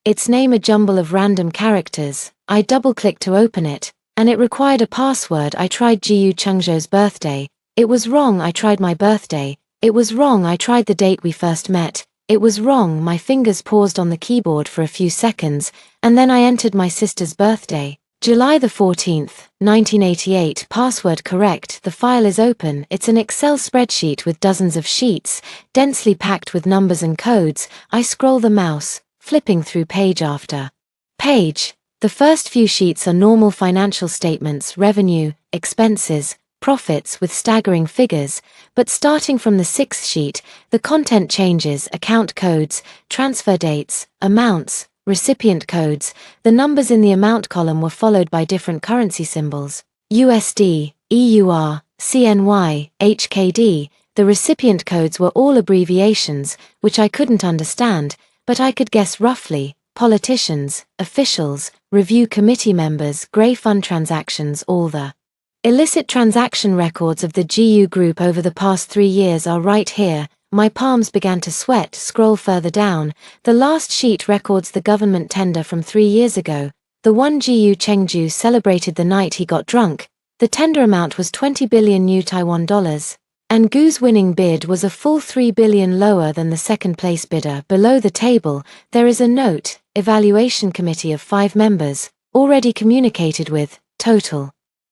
Its name a jumble of random characters. I double-clicked to open it, and it required a password. I tried Jiyu Chengju's birthday. It was wrong. I tried my birthday. It was wrong. I tried the date we first met. It was wrong. My fingers paused on the keyboard for a few seconds, and then I entered my sister's birthday. July the 14th, 1988. Password correct. The file is open. It's an Excel spreadsheet with dozens of sheets, densely packed with numbers and codes. I scroll the mouse, flipping through page after page. The first few sheets are normal financial statements, revenue, expenses, profits with staggering figures, but starting from the 6th sheet, the content changes: account codes, transfer dates, amounts, recipient codes. The numbers in the amount column were followed by different currency symbols: USD, EUR, CNY, HKD. The recipient codes were all abbreviations, which I couldn't understand, but I could guess roughly: politicians, officials, review committee members, grey fund transactions. All the illicit transaction records of the Jiyu Group over the past 3 years are right here. My palms began to sweat. Scroll further down. The last sheet records the government tender from 3 years ago, the one Jiyu Chengju celebrated the night he got drunk. The tender amount was 20 billion new Taiwan dollars, and Gu's winning bid was a full 3 billion lower than the second-place bidder. Below the table, there is a note: evaluation committee of 5 members, already communicated with, total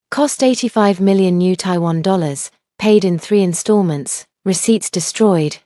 cost 85 million new Taiwan dollars, paid in 3 installments. Receipts destroyed,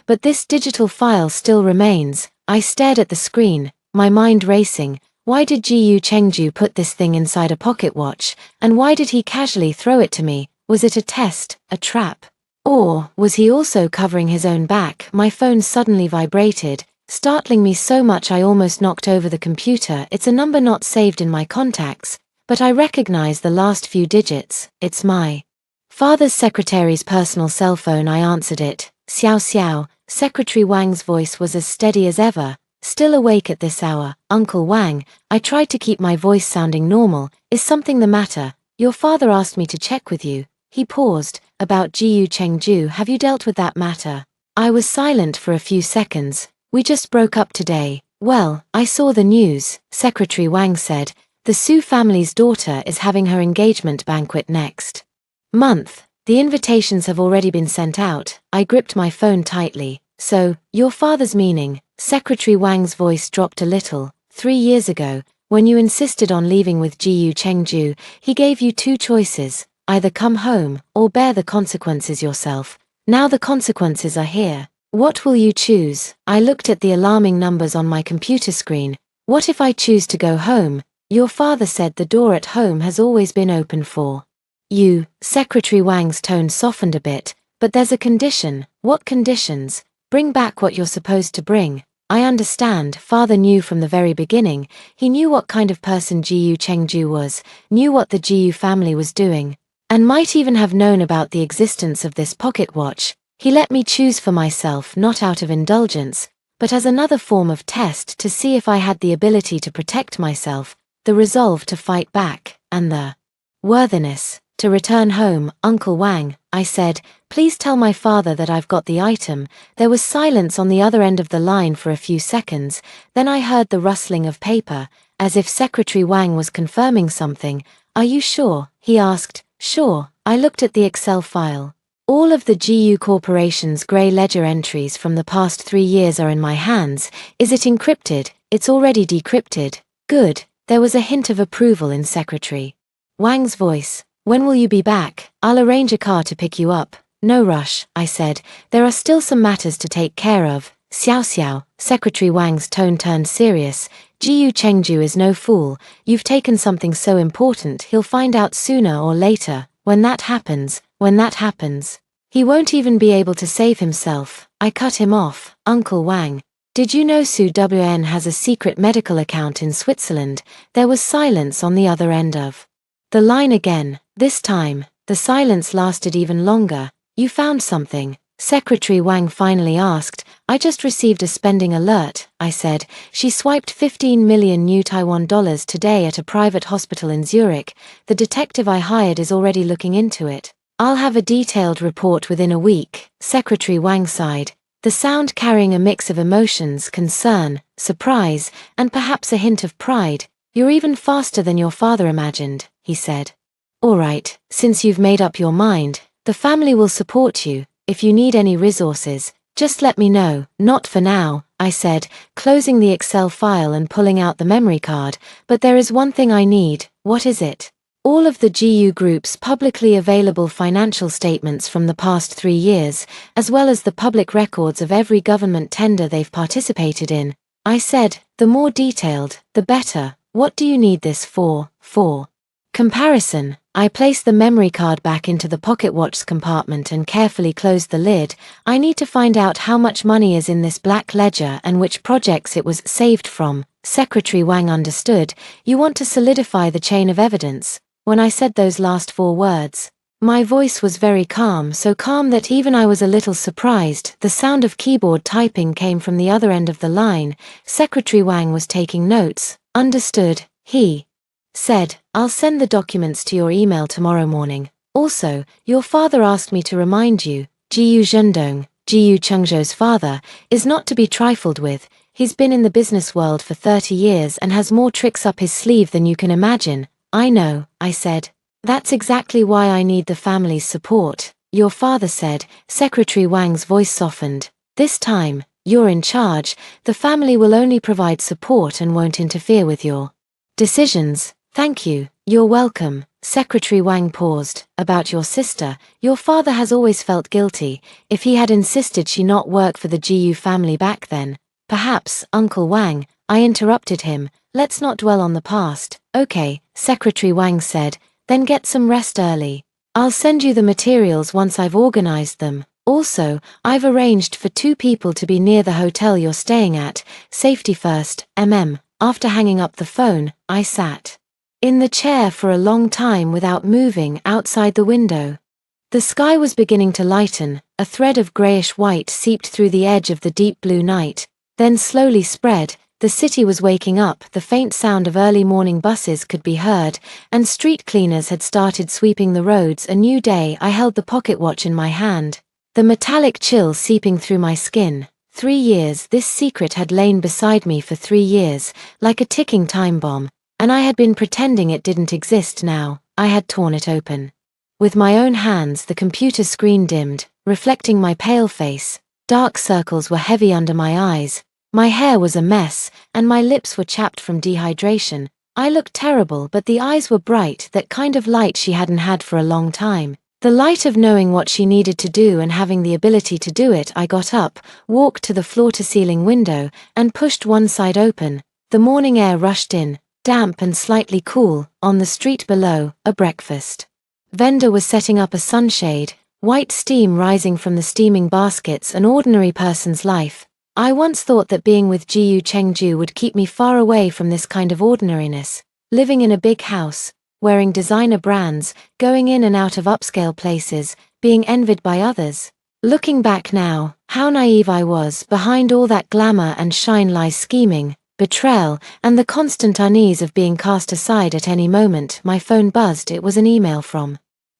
but this digital file still remains. I stared at the screen, my mind racing. Why did Jiyu Chengju put this thing inside a pocket watch, and why did he casually throw it to me? Was it a test, a trap? Or was he also covering his own back? My phone suddenly vibrated, startling me so much I almost knocked over the computer. It's a number not saved in my contacts, but I recognize the last few digits. It's my father's secretary's personal cell phone. I answered it. Xiao Xiao. Secretary Wang's voice was as steady as ever. Still awake at this hour, Uncle Wang? I tried to keep my voice sounding normal. Is something the matter? Your father asked me to check with you. He paused. About Jiyu Chengju. Have you dealt with that matter? I was silent for a few seconds. We just broke up today. Well, I saw the news, Secretary Wang said. The Su family's daughter is having her engagement banquet next month. The invitations have already been sent out. I gripped my phone tightly. So, your father's meaning? Secretary Wang's voice dropped a little. 3 years ago, when you insisted on leaving with Jiyu Chengju, he gave you 2 choices: either come home, or bear the consequences yourself. Now the consequences are here. What will you choose? I looked at the alarming numbers on my computer screen. What if I choose to go home? Your father said the door at home has always been open for you. Secretary Wang's tone softened a bit. But there's a condition. What conditions? Bring back what you're supposed to bring. I understand. Father knew from the very beginning. He knew what kind of person Jiyu Chengju was, knew what the Jiyu family was doing, and might even have known about the existence of this pocket watch. He let me choose for myself, not out of indulgence, but as another form of test to see if I had the ability to protect myself, the resolve to fight back, and the worthiness to return home. Uncle Wang, I said, please tell my father that I've got the item. There was silence on the other end of the line for a few seconds, then I heard the rustling of paper, as if Secretary Wang was confirming something. Are you sure? He asked. Sure. I looked at the Excel file. All of the Jiyu Corporation's grey ledger entries from the past 3 years are in my hands. Is it encrypted? It's already decrypted. Good. There was a hint of approval in Secretary Wang's voice. When will you be back? I'll arrange a car to pick you up. No rush, I said. There are still some matters to take care of. Xiao Xiao, Secretary Wang's tone turned serious. Jiyu Chengju is no fool. You've taken something so important, he'll find out sooner or later. When that happens, he won't even be able to save himself. I cut him off. Uncle Wang, did you know Su Wn has a secret medical account in Switzerland? There was silence on the other end of the line again. This time, the silence lasted even longer. You found something? Secretary Wang finally asked. I just received a spending alert, I said. She swiped 15 million new Taiwan dollars today at a private hospital in Zurich. The detective I hired is already looking into it. I'll have a detailed report within a week. Secretary Wang sighed, the sound carrying a mix of emotions, concern, surprise, and perhaps a hint of pride. You're even faster than your father imagined, he said. All right, since you've made up your mind, the family will support you. If you need any resources, just let me know. Not for now, I said, closing the Excel file and pulling out the memory card, but there is one thing I need. What is it? All of the GU Group's publicly available financial statements from the past 3 years, as well as the public records of every government tender they've participated in. I said, the more detailed, the better. What do you need this for? For comparison. I placed the memory card back into the pocket watch's compartment and carefully closed the lid. I need to find out how much money is in this black ledger and which projects it was saved from. Secretary Wang understood. You want to solidify the chain of evidence. When I said those last 4 words, my voice was very calm, so calm that even I was a little surprised. The sound of keyboard typing came from the other end of the line. Secretary Wang was taking notes. Understood, he said. I'll send the documents to your email tomorrow morning. Also, your father asked me to remind you, Jiyu Zhendong, Jiyu Chengzhou's father, is not to be trifled with. He's been in the business world for 30 years and has more tricks up his sleeve than you can imagine. I know, I said. That's exactly why I need the family's support. Your father said. Secretary Wang's voice softened. This time, you're in charge. The family will only provide support and won't interfere with your decisions. Thank you. You're welcome. Secretary Wang paused. About your sister, your father has always felt guilty. If he had insisted she not work for the GU family back then, perhaps, Uncle Wang, I interrupted him. Let's not dwell on the past. Okay, Secretary Wang said, then get some rest early. I'll send you the materials once I've organized them. Also, I've arranged for 2 people to be near the hotel you're staying at. Safety first, After hanging up the phone, I sat in the chair for a long time without moving outside the window. The sky was beginning to lighten. A thread of grayish-white seeped through the edge of the deep blue night, then slowly spread. The city was waking up. The faint sound of early morning buses could be heard, and street cleaners had started sweeping the roads. A new day. I held the pocket watch in my hand, the metallic chill seeping through my skin. 3 years. This secret had lain beside me for 3 years, like a ticking time bomb, and I had been pretending it didn't exist. Now, I had torn it open. With my own hands, the computer screen dimmed, reflecting my pale face. Dark circles were heavy under my eyes. My hair was a mess, and my lips were chapped from dehydration. I looked terrible, but the eyes were bright, that kind of light she hadn't had for a long time. The light of knowing what she needed to do and having the ability to do it. I got up, walked to the floor-to-ceiling window, and pushed one side open. The morning air rushed in, damp and slightly cool. On the street below, a breakfast vendor was setting up a sunshade, white steam rising from the steaming baskets. An ordinary person's life. I once thought that being with Jiyu Chengju would keep me far away from this kind of ordinariness. Living in a big house, wearing designer brands, going in and out of upscale places, being envied by others. Looking back now, how naive I was. Behind all that glamour and shine lies scheming, betrayal, and the constant unease of being cast aside at any moment. My phone buzzed. It was an email from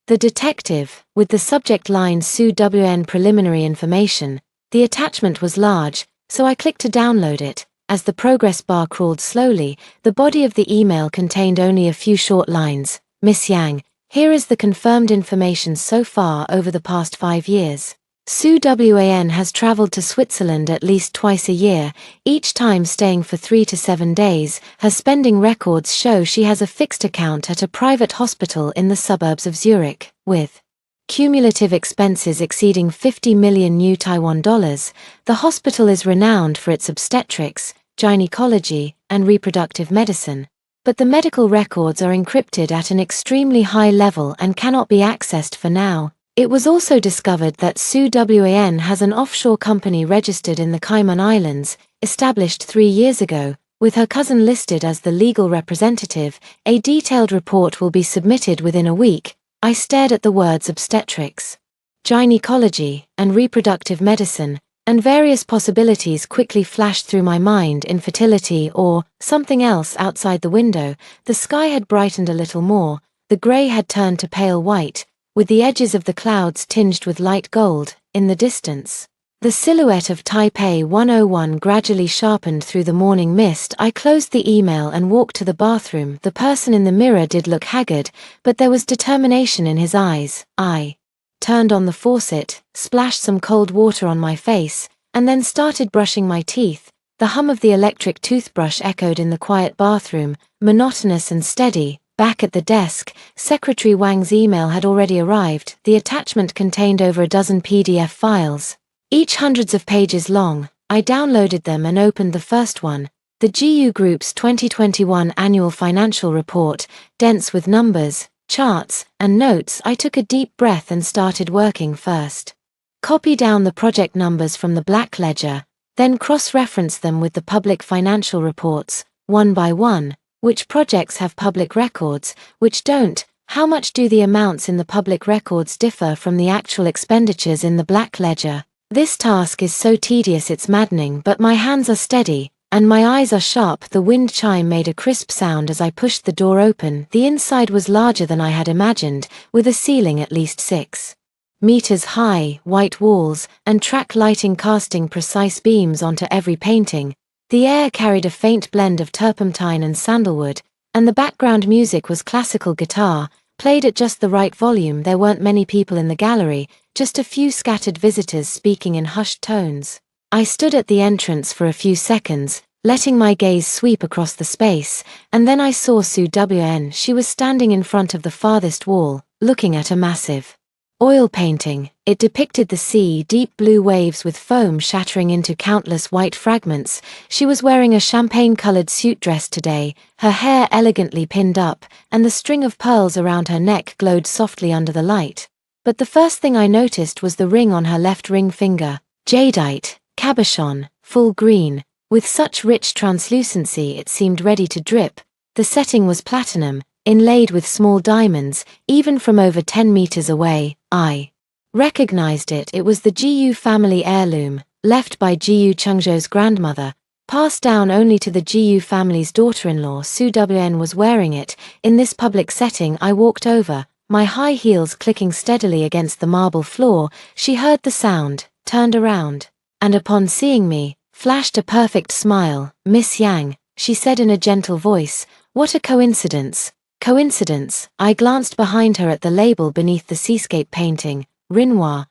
the detective, with the subject line Su Wn preliminary information. The attachment was large, so I clicked to download it. As the progress bar crawled slowly, the body of the email contained only a few short lines. Miss Yang, here is the confirmed information so far over the past 5 years. Su Wan has traveled to Switzerland at least twice a year, each time staying for 3 to 7 days. Her spending records show she has a fixed account at a private hospital in the suburbs of Zurich, with cumulative expenses exceeding 50 million new Taiwan dollars. The hospital is renowned for its obstetrics, gynecology, and reproductive medicine. But the medical records are encrypted at an extremely high level and cannot be accessed for now. It was also discovered that Su Wan has an offshore company registered in the Cayman Islands, established 3 years ago, with her cousin listed as the legal representative. A detailed report will be submitted within a week. I stared at the words obstetrics, gynecology, and reproductive medicine, and various possibilities quickly flashed through my mind: infertility or something else. Outside the window, the sky had brightened a little more, the grey had turned to pale white, with the edges of the clouds tinged with light gold. In the distance, the silhouette of Taipei 101 gradually sharpened through the morning mist. I closed the email and walked to the bathroom. The person in the mirror did look haggard, but there was determination in his eyes. I turned on the faucet, splashed some cold water on my face, and then started brushing my teeth. The hum of the electric toothbrush echoed in the quiet bathroom, monotonous and steady. Back at the desk, Secretary Wang's email had already arrived. The attachment contained over a dozen PDF files, each hundreds of pages long. I downloaded them and opened the first one, the GU Group's 2021 Annual Financial Report, dense with numbers, charts, and notes. I took a deep breath and started working. First, copy down the project numbers from the Black Ledger, then cross-reference them with the public financial reports, one by one. Which projects have public records, which don't? How much do the amounts in the public records differ from the actual expenditures in the Black Ledger? This task is so tedious it's maddening, but my hands are steady, and my eyes are sharp. The wind chime made a crisp sound as I pushed the door open. The inside was larger than I had imagined, with a ceiling at least 6 meters high, white walls, and track lighting casting precise beams onto every painting. The air carried a faint blend of turpentine and sandalwood, and the background music was classical guitar, played at just the right volume. There weren't many people in the gallery, just a few scattered visitors speaking in hushed tones. I stood at the entrance for a few seconds, letting my gaze sweep across the space, and then I saw Su Wan. She was standing in front of the farthest wall, looking at a massive oil painting. It depicted the sea, deep blue waves with foam shattering into countless white fragments. She was wearing a champagne-colored suit dress today, her hair elegantly pinned up, and the string of pearls around her neck glowed softly under the light. But the first thing I noticed was the ring on her left ring finger, jadeite, cabochon, full green, with such rich translucency it seemed ready to drip. The setting was platinum, inlaid with small diamonds. Even from over 10 meters away, I recognized it. It was the GU family heirloom, left by GU Chengzhou's grandmother, passed down only to the GU family's daughter-in-law. Su Wan was wearing it. In this public setting, I walked over, my high heels clicking steadily against the marble floor. She heard the sound, turned around, and upon seeing me, flashed a perfect smile. "Miss Yang," she said in a gentle voice, "what a coincidence." Coincidence. I glanced behind her at the label beneath the seascape painting, Renoir,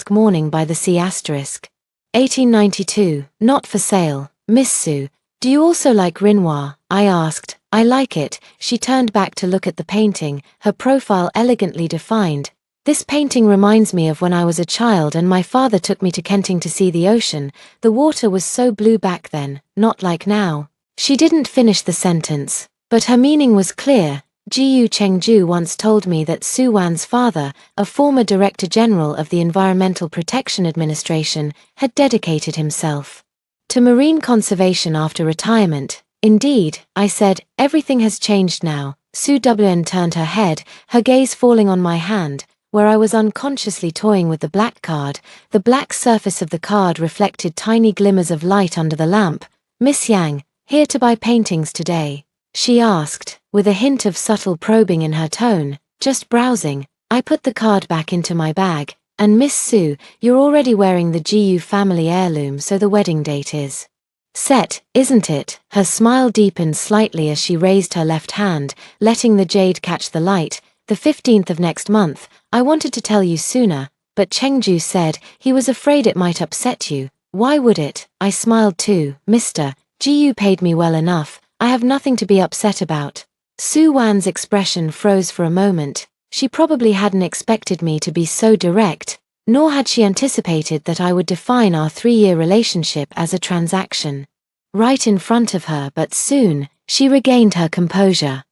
*Morning by the Sea*. 1892, not for sale. "Miss Su, do you also like Renoir?" I asked. "I like it." She turned back to look at the painting, her profile elegantly defined. "This painting reminds me of when I was a child and my father took me to Kenting to see the ocean. The water was so blue back then, not like now." She didn't finish the sentence, but her meaning was clear. GU Chengzhou once told me that Su Wan's father, a former Director General of the Environmental Protection Administration, had dedicated himself to marine conservation after retirement. "Indeed," I said, "everything has changed now." Su Wan turned her head, her gaze falling on my hand, where I was unconsciously toying with the black card. The black surface of the card reflected tiny glimmers of light under the lamp. "Miss Yang, here to buy paintings today?" she asked, with a hint of subtle probing in her tone. "Just browsing." I put the card back into my bag. "And Miss Su, you're already wearing the GU family heirloom, so the wedding date is set, isn't it?" Her smile deepened slightly as she raised her left hand, letting the jade catch the light. "The 15th of next month. I wanted to tell you sooner, but Chengzhou said he was afraid it might upset you." "Why would it?" I smiled too. "Mr. GU paid me well enough. I have nothing to be upset about." Su Wan's expression froze for a moment. She probably hadn't expected me to be so direct, nor had she anticipated that I would define our 3-year relationship as a transaction. Right in front of her, but soon, she regained her composure.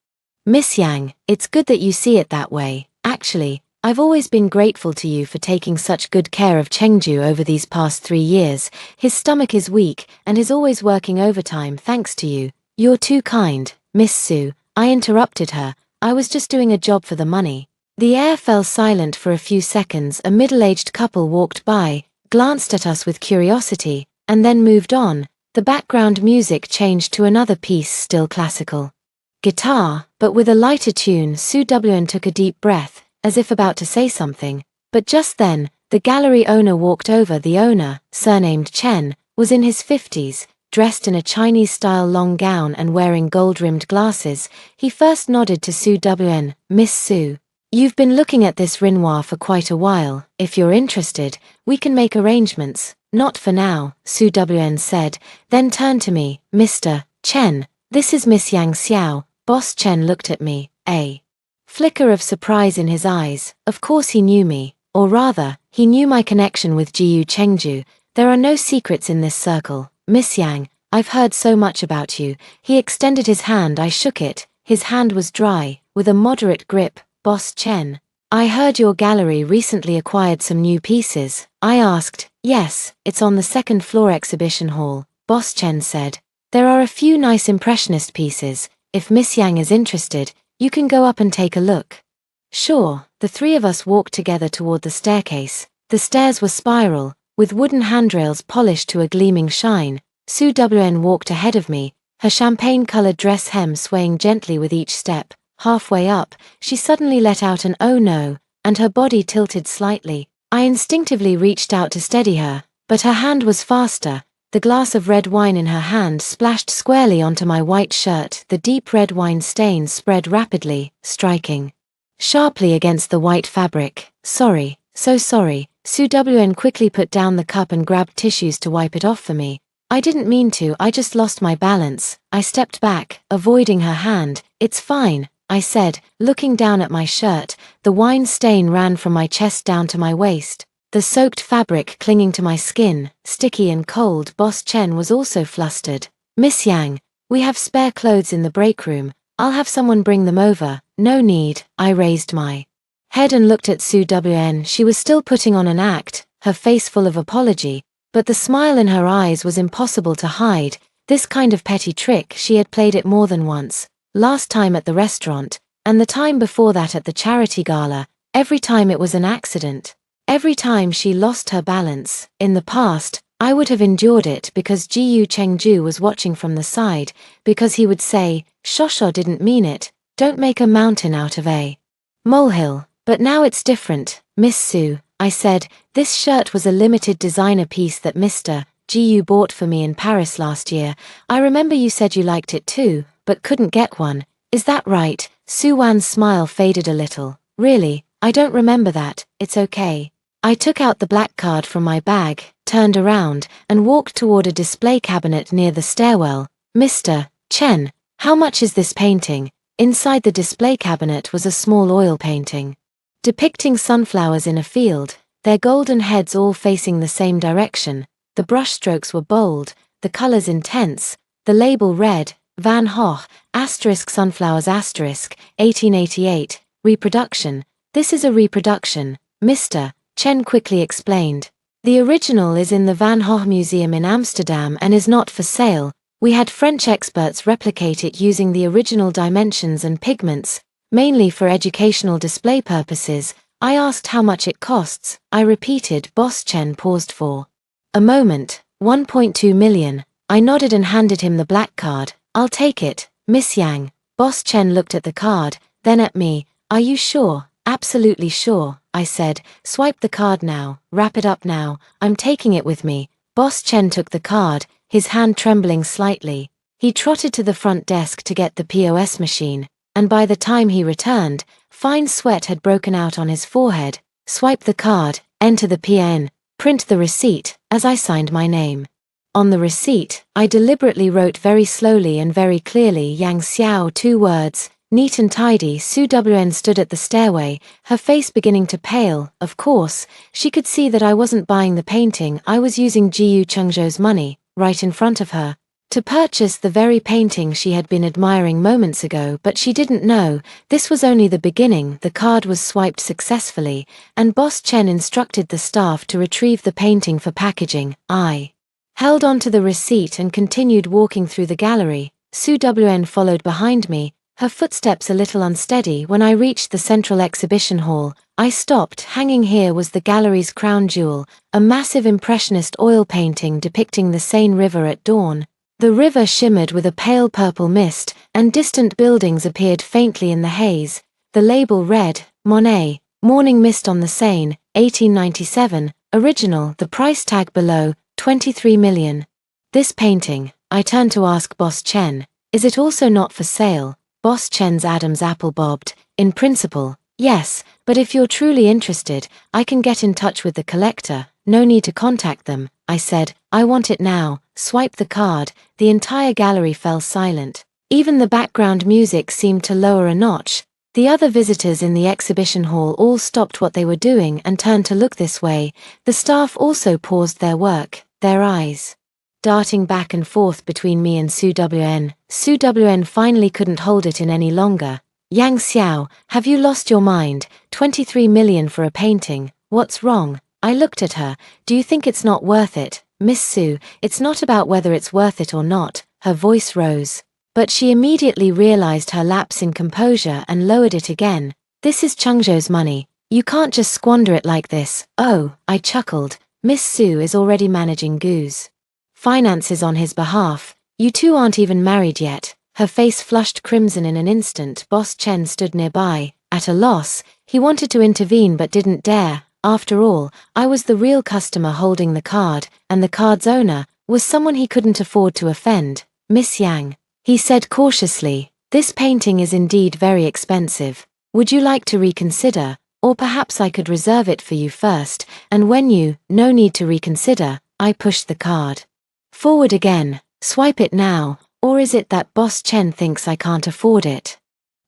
Miss Yang, it's good that you see it that way. Actually, I've always been grateful to you for taking such good care of Chengju over these past 3 years. His stomach is weak and is always working overtime thanks to you. You're too kind, Miss Su. I interrupted her. I was just doing a job for the money. The air fell silent for a few seconds. A middle-aged couple walked by, glanced at us with curiosity, and then moved on. The background music changed to another piece, still classical guitar, but with a lighter tune. Su Wn took a deep breath, as if about to say something, but just then, the gallery owner walked over. The owner, surnamed Chen, was in his 50s, dressed in a Chinese-style long gown and wearing gold-rimmed glasses. He first nodded to Su Wn. Miss Su, you've been looking at this Renoir for quite a while. If you're interested, we can make arrangements. Not for now, Su Wn said, then turned to me. Mr. Chen, this is Miss Yang Xiao. Boss Chen looked at me, a flicker of surprise in his eyes. Of course he knew me, or rather, he knew my connection with Jiyu Chengju. There are no secrets in this circle. Miss Yang, I've heard so much about you. He extended his hand. I shook it. His hand was dry, with a moderate grip. Boss Chen, I heard your gallery recently acquired some new pieces. I asked. Yes, it's on the 2nd floor exhibition hall, Boss Chen said. There are a few nice impressionist pieces. If Miss Yang is interested, you can go up and take a look. Sure. The 3 of us walked together toward the staircase. The stairs were spiral, with wooden handrails polished to a gleaming shine. Su Wn walked ahead of me, her champagne-colored dress hem swaying gently with each step. Halfway up, she suddenly let out an "oh no," and her body tilted slightly. I instinctively reached out to steady her, but her hand was faster. The glass of red wine in her hand splashed squarely onto my white shirt. The deep red wine stain spread rapidly, striking sharply against the white fabric. Sorry, so sorry. Su Wn quickly put down the cup and grabbed tissues to wipe it off for me. I didn't mean to, I just lost my balance. I stepped back, avoiding her hand. It's fine, I said, looking down at my shirt. The wine stain ran from my chest down to my waist, the soaked fabric clinging to my skin, sticky and cold. Boss Chen was also flustered. Miss Yang, we have spare clothes in the break room. I'll have someone bring them over. No need. I raised my head and looked at Su Wn. She was still putting on an act, her face full of apology, but the smile in her eyes was impossible to hide. This kind of petty trick, she had played it more than once. Last time at the restaurant, and the time before that at the charity gala. Every time it was an accident. Every time she lost her balance. In the past, I would have endured it because Jiyu Chengju was watching from the side, because he would say, Shosho didn't mean it, don't make a mountain out of a molehill. But now it's different, Miss Su, I said. This shirt was a limited designer piece that Mr. Jiyu bought for me in Paris last year. I remember you said you liked it too, but couldn't get one. Is that right? Su Wan's smile faded a little. Really, I don't remember that. It's okay. I took out the black card from my bag, turned around, and walked toward a display cabinet near the stairwell. Mr. Chen, how much is this painting? Inside the display cabinet was a small oil painting, depicting sunflowers in a field, their golden heads all facing the same direction. The brushstrokes were bold, the colors intense, the label read, Van Gogh, sunflowers 1888, reproduction. This is a reproduction, Mr. Chen quickly explained. The original is in the Van Gogh Museum in Amsterdam and is not for sale. We had French experts replicate it using the original dimensions and pigments, mainly for educational display purposes. I asked how much it costs. I repeated. Boss Chen paused for a moment. 1.2 million. I nodded and handed him the black card. I'll take it, Miss Yang. Boss Chen looked at the card, then at me. Are you sure? Absolutely sure, I said. Swipe the card now. Wrap it up now. I'm taking it with me. Boss Chen took the card, his hand trembling slightly. He trotted to the front desk to get the POS machine, and by the time he returned, fine sweat had broken out on his forehead. Swipe the card, enter the PIN, print the receipt, as I signed my name. On the receipt, I deliberately wrote very slowly and very clearly Yang Xiao, 2 words, Neat and tidy, Su Wn stood at the stairway, her face beginning to pale. Of course, she could see that I wasn't buying the painting. I was using Jiyu Chengzhou's money, right in front of her, to purchase the very painting she had been admiring moments ago, but she didn't know, this was only the beginning. The card was swiped successfully, and Boss Chen instructed the staff to retrieve the painting for packaging. I held on to the receipt and continued walking through the gallery. Su Wn followed behind me, her footsteps a little unsteady. When I reached the central exhibition hall, I stopped. Hanging here was the gallery's crown jewel, a massive impressionist oil painting depicting the Seine River at dawn. The river shimmered with a pale purple mist, and distant buildings appeared faintly in the haze. The label read, Monet, Morning Mist on the Seine, 1897, original. The price tag below, 23 million. This painting, I turned to ask Boss Chen, is it also not for sale? Boss Chen's Adam's apple bobbed. In principle, yes, but if you're truly interested, I can get in touch with the collector. No need to contact them, I said. I want it now. Swipe the card. The entire gallery fell silent. Even the background music seemed to lower a notch. The other visitors in the exhibition hall all stopped what they were doing and turned to look this way. The staff also paused their work, their eyes darting back and forth between me and Su Wn. Su Wn finally couldn't hold it in any longer. Yang Xiao, have you lost your mind? 23 million for a painting, what's wrong? I looked at her. Do you think it's not worth it? Miss Su, it's not about whether it's worth it or not. Her voice rose. But she immediately realized her lapse in composure and lowered it again. This is Chengzhou's money. You can't just squander it like this. Oh, I chuckled. Miss Su is already managing Gu's finances on his behalf. You two aren't even married yet. Her face flushed crimson in an instant. Boss Chen stood nearby, at a loss. He wanted to intervene but didn't dare. After all, I was the real customer holding the card, and the card's owner was someone he couldn't afford to offend. Miss Yang, he said cautiously, this painting is indeed very expensive. Would you like to reconsider? Or perhaps I could reserve it for you first, and when you, no need to reconsider. I pushed the card forward again. Swipe it now, or is it that Boss Chen thinks I can't afford it?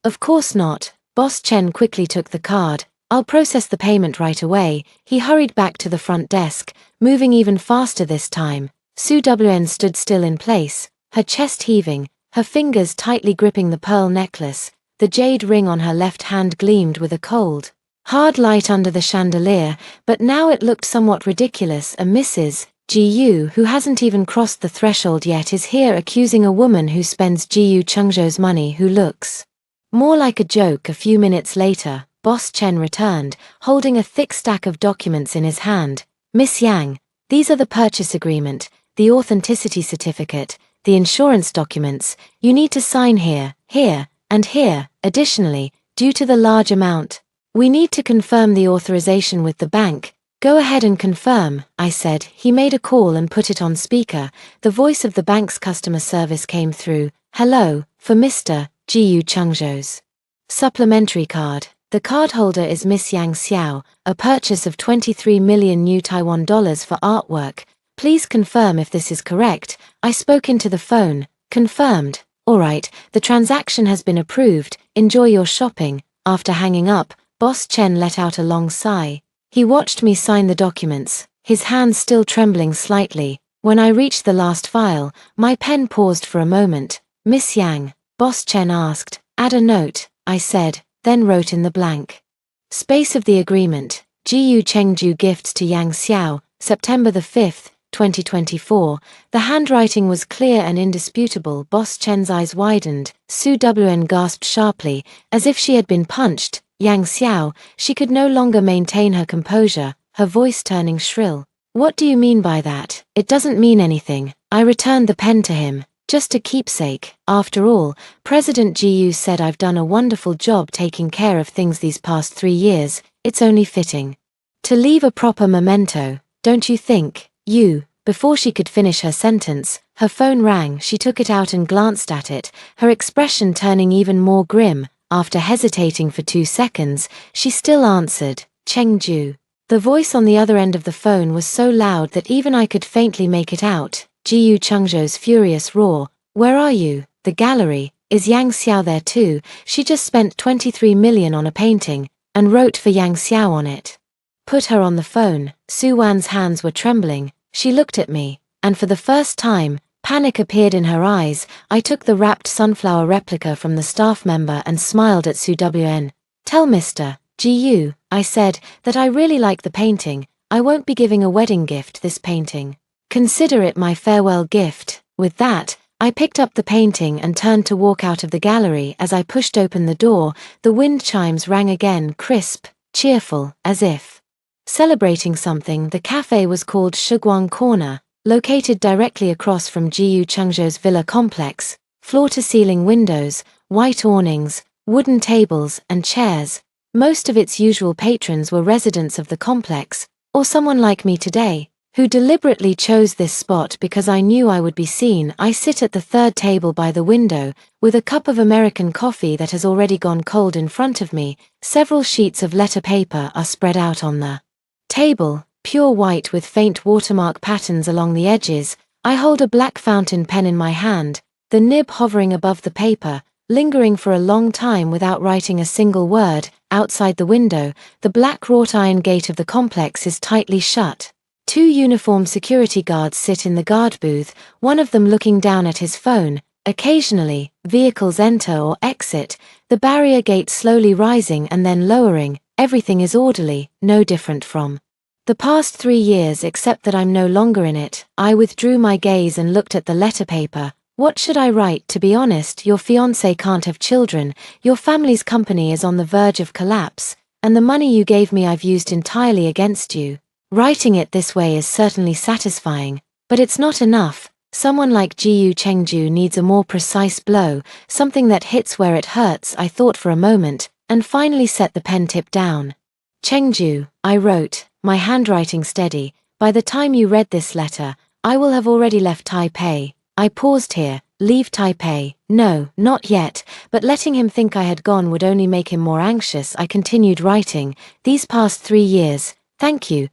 Of course not. Boss Chen quickly took the card. I'll process the payment right away. He hurried back to the front desk, moving even faster this time. Su Wn stood still in place, her chest heaving, her fingers tightly gripping the pearl necklace. The jade ring on her left hand gleamed with a cold, hard light under the chandelier, but now it looked somewhat ridiculous. A Mrs. Jiyu who hasn't even crossed the threshold yet is here accusing a woman who spends Jiyu Chengzhou's money who looks more like a joke. A few minutes later, Boss Chen returned, holding a thick stack of documents in his hand. Miss Yang, these are the purchase agreement, the authenticity certificate, the insurance documents. You need to sign here, here, and here. Additionally, due to the large amount, we need to confirm the authorization with the bank. Go ahead and confirm, I said. He made a call and put it on speaker. The voice of the bank's customer service came through. Hello, for Mr. Jiyu Chengzhou's supplementary card. The cardholder is Miss Yang Xiao, a purchase of 23 million new Taiwan dollars for artwork. Please confirm if this is correct. I spoke into the phone. Confirmed. Alright, the transaction has been approved. Enjoy your shopping. After hanging up, Boss Chen let out a long sigh. He watched me sign the documents, his hands still trembling slightly. When I reached the last file, my pen paused for a moment. Miss Yang, Boss Chen asked. Add a note, I said, then wrote in the blank space of the agreement. Jiyu Chengzhou gifts to Yang Xiao, September the 5th, 2024. The handwriting was clear and indisputable. Boss Chen's eyes widened. Su Wn gasped sharply, as if she had been punched. Yang Xiao, she could no longer maintain her composure, her voice turning shrill. What do you mean by that? It doesn't mean anything. I returned the pen to him. Just a keepsake. After all, President Jiyu said I've done a wonderful job taking care of things these past 3 years. It's only fitting to leave a proper memento, don't you think? Before she could finish her sentence, her phone rang. She took it out and glanced at it, her expression turning even more grim. After hesitating for 2 seconds, she still answered, Chengzhou. The voice on the other end of the phone was so loud that even I could faintly make it out. Jiyu Chengzhou's furious roar. Where are you? The gallery. Is Yang Xiao there too? She just spent 23 million on a painting, and wrote for Yang Xiao on it. Put her on the phone. Su Wan's hands were trembling. She looked at me, and for the first time, panic appeared in her eyes. I took the wrapped sunflower replica from the staff member and smiled at Su Wn. Tell Mr. Gu, I said, that I really like the painting. I won't be giving a wedding gift this painting. Consider it my farewell gift. With that, I picked up the painting and turned to walk out of the gallery. As I pushed open the door, the wind chimes rang again, crisp, cheerful, as if celebrating something. The cafe was called Shiguang Corner, located directly across from Jiyu Chengzhou's villa complex, floor-to-ceiling windows, white awnings, wooden tables and chairs. Most of its usual patrons were residents of the complex, or someone like me today, who deliberately chose this spot because I knew I would be seen. I sit at the third table by the window, with a cup of American coffee that has already gone cold in front of me. Several sheets of letter paper are spread out on the table, pure white with faint watermark patterns along the edges. I hold a black fountain pen in my hand, the nib hovering above the paper, lingering for a long time without writing a single word. Outside the window, the black wrought iron gate of the complex is tightly shut. Two uniformed security guards sit in the guard booth, one of them looking down at his phone. Occasionally, vehicles enter or exit, the barrier gate slowly rising and then lowering. Everything is orderly, no different from the past 3 years except that I'm no longer in it. I withdrew my gaze and looked at the letter paper. What should I write? To be honest, your fiancé can't have children, your family's company is on the verge of collapse, and the money you gave me I've used entirely against you. Writing it this way is certainly satisfying, but it's not enough. Someone like Jiyu Chengzhou needs a more precise blow, something that hits where it hurts. I thought for a moment, and finally set the pen tip down. Chengzhou, I wrote, my handwriting steady. By the time you read this letter, I will have already left Taipei. I paused here. Leave Taipei? No, not yet, but letting him think I had gone would only make him more anxious. I continued writing. These past 3 years, thank you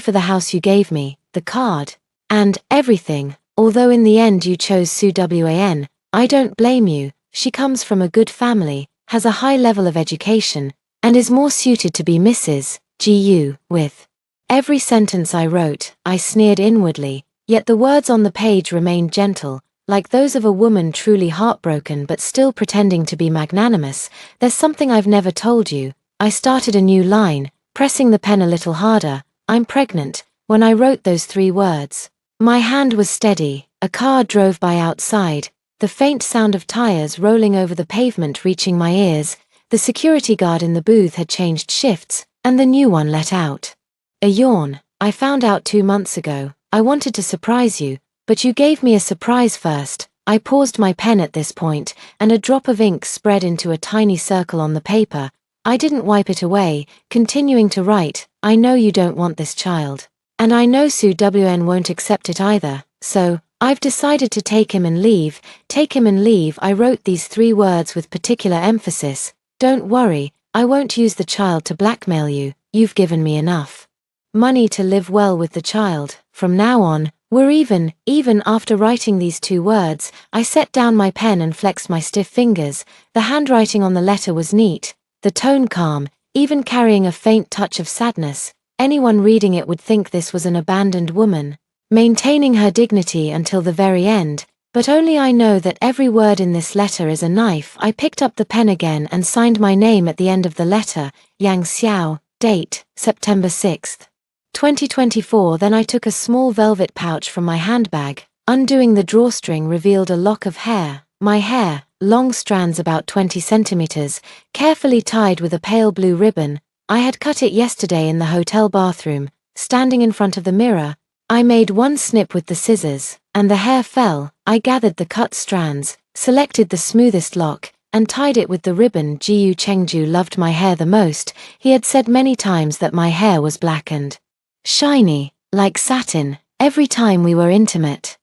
for the house you gave me, the card, and everything. Although in the end you chose Su Wan, I don't blame you. She comes from a good family, has a high level of education, and is more suited to be Mrs. Gu. With every sentence I wrote, I sneered inwardly. Yet the words on the page remained gentle, like those of a woman truly heartbroken but still pretending to be magnanimous. There's something I've never told you. I started a new line, pressing the pen a little harder. I'm pregnant. When I wrote those 3 words, my hand was steady. A car drove by outside, the faint sound of tires rolling over the pavement reaching my ears. The security guard in the booth had changed shifts, and the new one let out a yawn. I found out 2 months ago. I wanted to surprise you, but you gave me a surprise first. I paused my pen at this point, and a drop of ink spread into a tiny circle on the paper. I didn't wipe it away, continuing to write. I know you don't want this child. And I know Su Wn won't accept it either, so I've decided to take him and leave. Take him and leave. I wrote these 3 words with particular emphasis. Don't worry, I won't use the child to blackmail you. You've given me enough money to live well with the child. From now on, we're even. Even after writing these 2 words, I set down my pen and flexed my stiff fingers. The handwriting on the letter was neat, the tone calm, even carrying a faint touch of sadness. Anyone reading it would think this was an abandoned woman, maintaining her dignity until the very end. But only I know that every word in this letter is a knife. I picked up the pen again and signed my name at the end of the letter, Yang Xiao, date, September 6th. 2024. Then I took a small velvet pouch from my handbag. Undoing the drawstring revealed a lock of hair. My hair, long strands about 20 centimeters, carefully tied with a pale blue ribbon. I had cut it yesterday in the hotel bathroom. Standing in front of the mirror, I made one snip with the scissors, and the hair fell. I gathered the cut strands, selected the smoothest lock, and tied it with the ribbon. Jiyu Chengzhou loved my hair the most. He had said many times that my hair was black and shiny, like satin, every time we were intimate.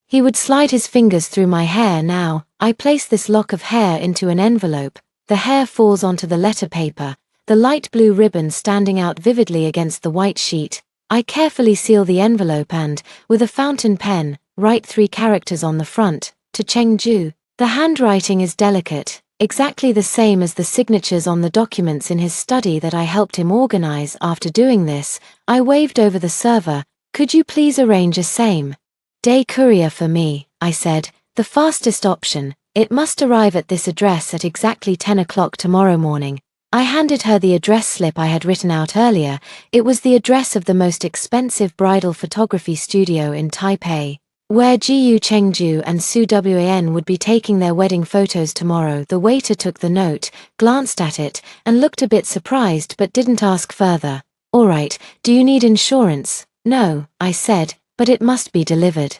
He would slide his fingers through my hair. Now, I place this lock of hair into an envelope. The hair falls onto the letter paper, the light blue ribbon standing out vividly against the white sheet. I carefully seal the envelope and, with a fountain pen, write 3 characters on the front, to Chengzhou. The handwriting is delicate, exactly the same as the signatures on the documents in his study that I helped him organize. After doing this, I waved over the server. Could you please arrange a same-day courier for me? I said, the fastest option. It must arrive at this address at exactly 10 o'clock tomorrow morning. I handed her the address slip I had written out earlier. It was the address of the most expensive bridal photography studio in Taipei, where Jiyu Chengju and Su Wan would be taking their wedding photos tomorrow. The waiter took the note, glanced at it, and looked a bit surprised but didn't ask further. All right, do you need insurance? No, I said, but it must be delivered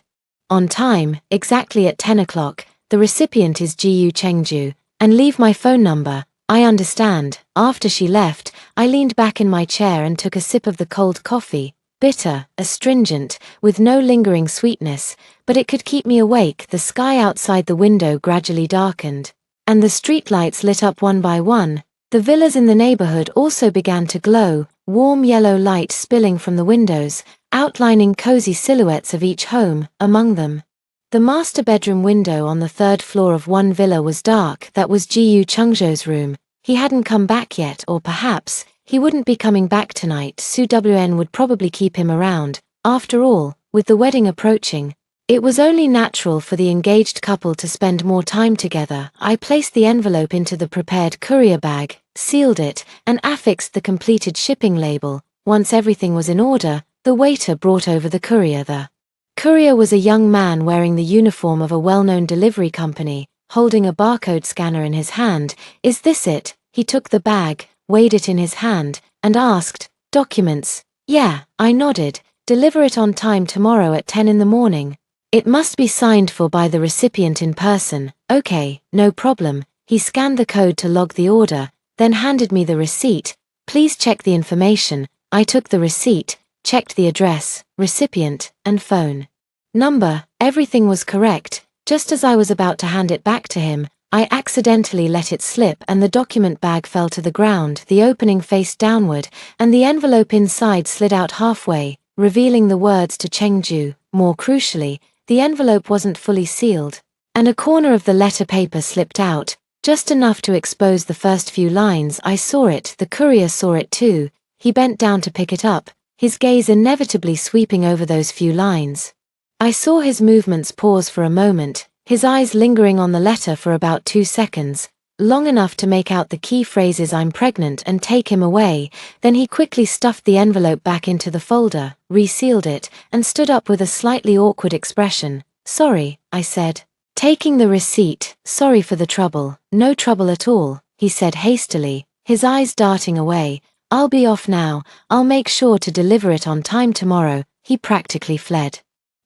on time, exactly at 10 o'clock. The recipient is Jiyu Chengju, and leave my phone number. I understand. After she left, I leaned back in my chair and took a sip of the cold coffee. Bitter, astringent, with no lingering sweetness, but it could keep me awake. The sky outside the window gradually darkened, and the streetlights lit up one by one. The villas in the neighborhood also began to glow, warm yellow light spilling from the windows, outlining cozy silhouettes of each home. Among them, the master bedroom window on the third floor of one villa was dark. That was Jiyu Chengju's room. He hadn't come back yet, or perhaps he wouldn't be coming back tonight. Su Wan would probably keep him around. After all, with the wedding approaching, it was only natural for the engaged couple to spend more time together. I placed the envelope into the prepared courier bag, sealed it, and affixed the completed shipping label. Once everything was in order, the waiter brought over the courier. The courier was a young man wearing the uniform of a well-known delivery company, holding a barcode scanner in his hand. Is this it? He took the bag, weighed it in his hand, and asked, documents? Yeah, I nodded. Deliver it on time tomorrow at 10 in the morning. It must be signed for by the recipient in person. Okay, no problem. He scanned the code to log the order, then handed me the receipt. Please check the information. I took the receipt, checked the address, recipient, and phone number. Everything was correct. Just as I was about to hand it back to him, I accidentally let it slip and the document bag fell to the ground. The opening faced downward, and the envelope inside slid out halfway, revealing the words to Chengju. More crucially, the envelope wasn't fully sealed, and a corner of the letter paper slipped out, just enough to expose the first few lines. I saw it. The courier saw it too. He bent down to pick it up, his gaze inevitably sweeping over those few lines. I saw his movements pause for a moment, his eyes lingering on the letter for about 2 seconds, long enough to make out the key phrases "I'm pregnant" and "take him away." Then he quickly stuffed the envelope back into the folder, resealed it, and stood up with a slightly awkward expression. Sorry, I said, taking the receipt. Sorry for the trouble. No trouble at all, he said hastily, his eyes darting away. I'll be off now. I'll make sure to deliver it on time tomorrow. He practically fled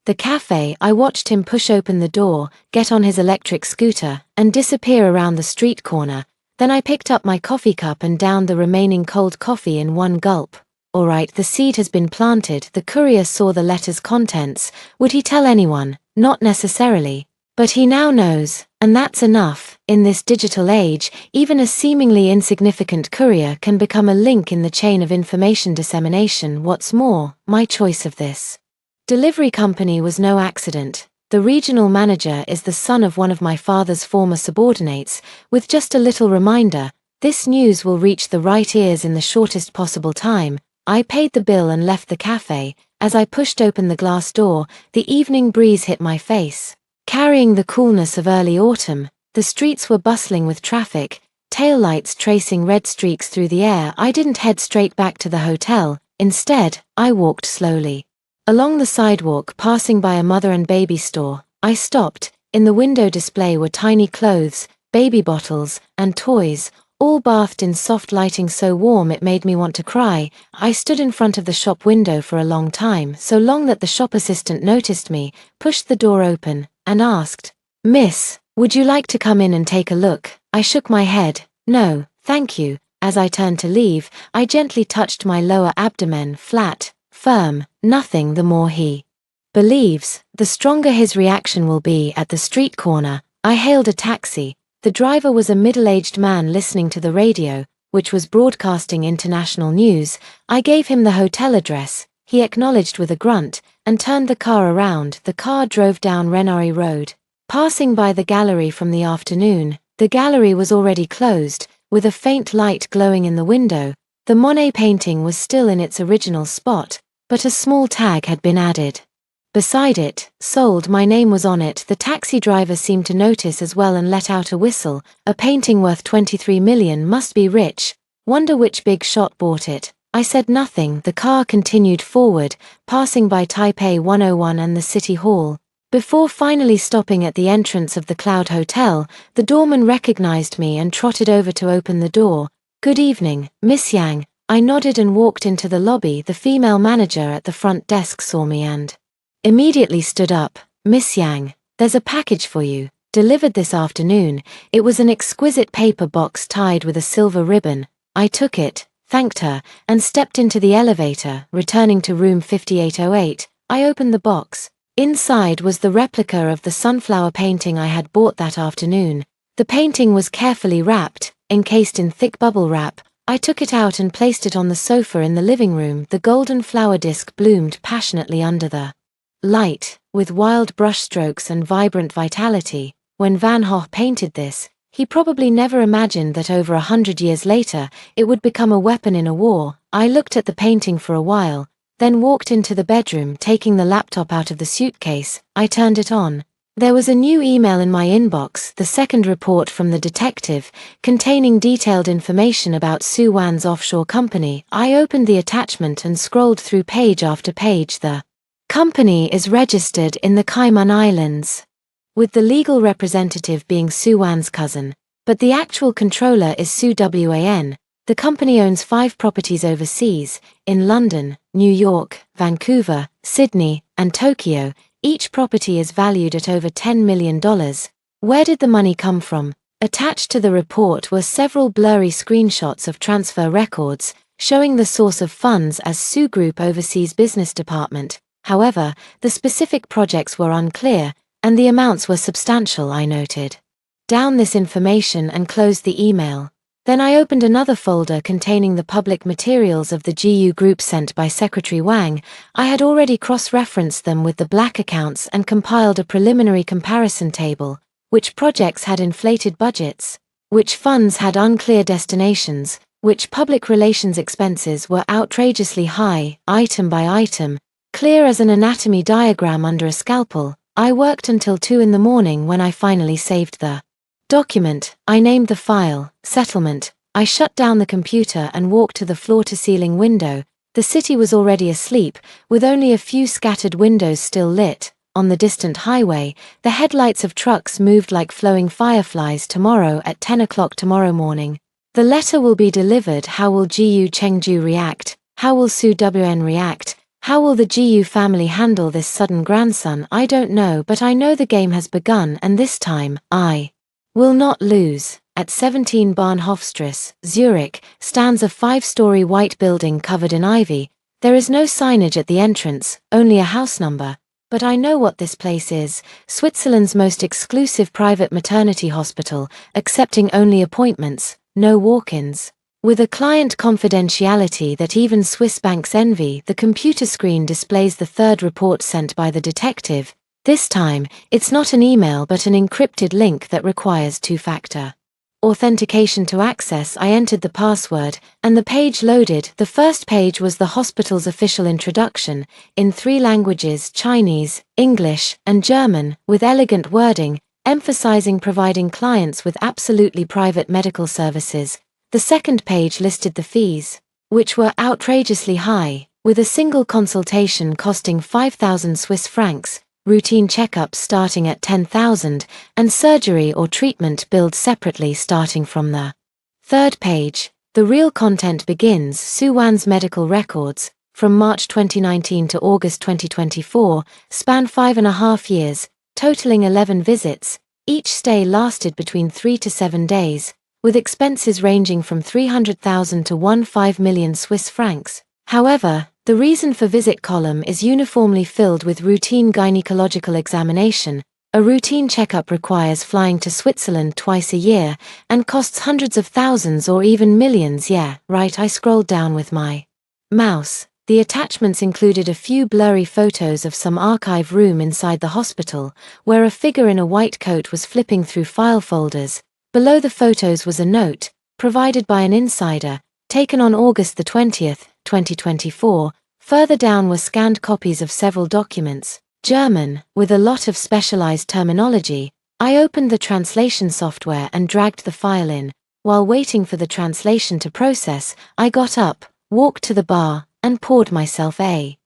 the cafe. I watched him push open the door, get on his electric scooter, and disappear around the street corner. Then I picked up my coffee cup and downed the remaining cold coffee in one gulp. All right, the seed has been planted. The courier saw the letter's contents. Would he tell anyone? Not necessarily. But he now knows, and that's enough. In this digital age, even a seemingly insignificant courier can become a link in the chain of information dissemination. What's more, my choice of this delivery company was no accident. The regional manager is the son of one of my father's former subordinates. With just a little reminder, this news will reach the right ears in the shortest possible time. I paid the bill and left the cafe. As I pushed open the glass door, the evening breeze hit my face, carrying the coolness of early autumn. The streets were bustling with traffic, taillights tracing red streaks through the air. I didn't head straight back to the hotel. Instead, I walked slowly along the sidewalk, passing by a mother and baby store. I stopped. In the window display were tiny clothes, baby bottles, and toys, all bathed in soft lighting so warm it made me want to cry. I stood in front of the shop window for a long time, so long that the shop assistant noticed me, pushed the door open, and asked, "Miss, would you like to come in and take a look?" I shook my head. "No, thank you." As I turned to leave, I gently touched my lower abdomen, flat, firm. Nothing. The more he believes, the stronger his reaction will be. At the street corner, I hailed a taxi. The driver was a middle-aged man listening to the radio, which was broadcasting international news. I gave him the hotel address. He acknowledged with a grunt, and turned the car around. The car drove down Renari Road, Passing by the gallery from the afternoon, the gallery was already closed, with a faint light glowing in the window. The Monet painting was still in its original spot, but a small tag had been added. Beside it, sold, my name was on it. The taxi driver seemed to notice as well and let out a whistle. A painting worth 23 million, must be rich. Wonder which big shot bought it. I said nothing. The car continued forward, passing by Taipei 101 and the City Hall. Before finally stopping at the entrance of the Cloud Hotel, the doorman recognized me and trotted over to open the door. "Good evening, Miss Yang." I nodded and walked into the lobby. The female manager at the front desk saw me and immediately stood up. "Miss Yang, there's a package for you, delivered this afternoon." It was an exquisite paper box tied with a silver ribbon. I took it, thanked her, and stepped into the elevator. Returning to room 5808, I opened the box. Inside was the replica of the sunflower painting I had bought that afternoon. The painting was carefully wrapped, encased in thick bubble wrap. I took it out and placed it on the sofa in the living room. The golden flower disc bloomed passionately under the light, with wild brushstrokes and vibrant vitality. When Van Gogh painted this, he probably never imagined that over 100 years later, it would become a weapon in a war. I looked at the painting for a while, then walked into the bedroom. Taking the laptop out of the suitcase, I turned it on. There was a new email in my inbox, the second report from the detective, containing detailed information about Su Wan's offshore company. I opened the attachment and scrolled through page after page. The company is registered in the Cayman Islands, with the legal representative being Su Wan's cousin, but the actual controller is Su Wan. The company owns 5 properties overseas, in London, New York, Vancouver, Sydney, and Tokyo. Each property is valued at over $10 million. Where did the money come from? Attached to the report were several blurry screenshots of transfer records, showing the source of funds as Su Group Overseas Business Department. However, the specific projects were unclear, and the amounts were substantial. I noted down this information and closed the email. Then I opened another folder containing the public materials of the GU Group sent by Secretary Wang. I had already cross-referenced them with the black accounts and compiled a preliminary comparison table. Which projects had inflated budgets? Which funds had unclear destinations? Which public relations expenses were outrageously high, item by item, clear as an anatomy diagram under a scalpel? I worked until 2 in the morning when I finally saved the document. I named the file Settlement. I shut down the computer and walked to the floor-to-ceiling window. The city was already asleep, with only a few scattered windows still lit. On the distant highway, the headlights of trucks moved like flowing fireflies. Tomorrow at 10 o'clock tomorrow morning, the letter will be delivered. How will GU Chengdu react? How will Su Wan react? How will the GU family handle this sudden grandson? I don't know, but I know the game has begun, and this time, I will not lose. At 17 Bahnhofstrasse, Zurich, stands a 5-story white building covered in ivy. There is no signage at the entrance, only a house number. But I know what this place is: Switzerland's most exclusive private maternity hospital, accepting only appointments, no walk-ins. With a client confidentiality that even Swiss banks envy, the computer screen displays the third report sent by the detective. This time, it's not an email but an encrypted link that requires 2-factor authentication to access. I entered the password, and the page loaded. The first page was the hospital's official introduction, in 3 languages: Chinese, English, and German, with elegant wording, emphasizing providing clients with absolutely private medical services. The second page listed the fees, which were outrageously high, with a single consultation costing 5,000 Swiss francs, routine checkups starting at 10,000, and surgery or treatment billed separately starting from the third page. The real content begins. Su Wan's medical records, from March 2019 to August 2024, span 5.5 years, totaling 11 visits. Each stay lasted between 3 to 7 days, with expenses ranging from 300,000 to 1.5 million Swiss francs. However, the reason for visit column is uniformly filled with routine gynecological examination. A routine checkup requires flying to Switzerland twice a year, and costs hundreds of thousands or even millions. Yeah, right. I scrolled down with my mouse. The attachments included a few blurry photos of some archive room inside the hospital, where a figure in a white coat was flipping through file folders. Below the photos was a note, provided by an insider, taken on August the 20th, 2024. Further down were scanned copies of several documents, German, with a lot of specialized terminology. I opened the translation software and dragged the file in. While waiting for the translation to process, I got up, walked to the bar, and poured myself a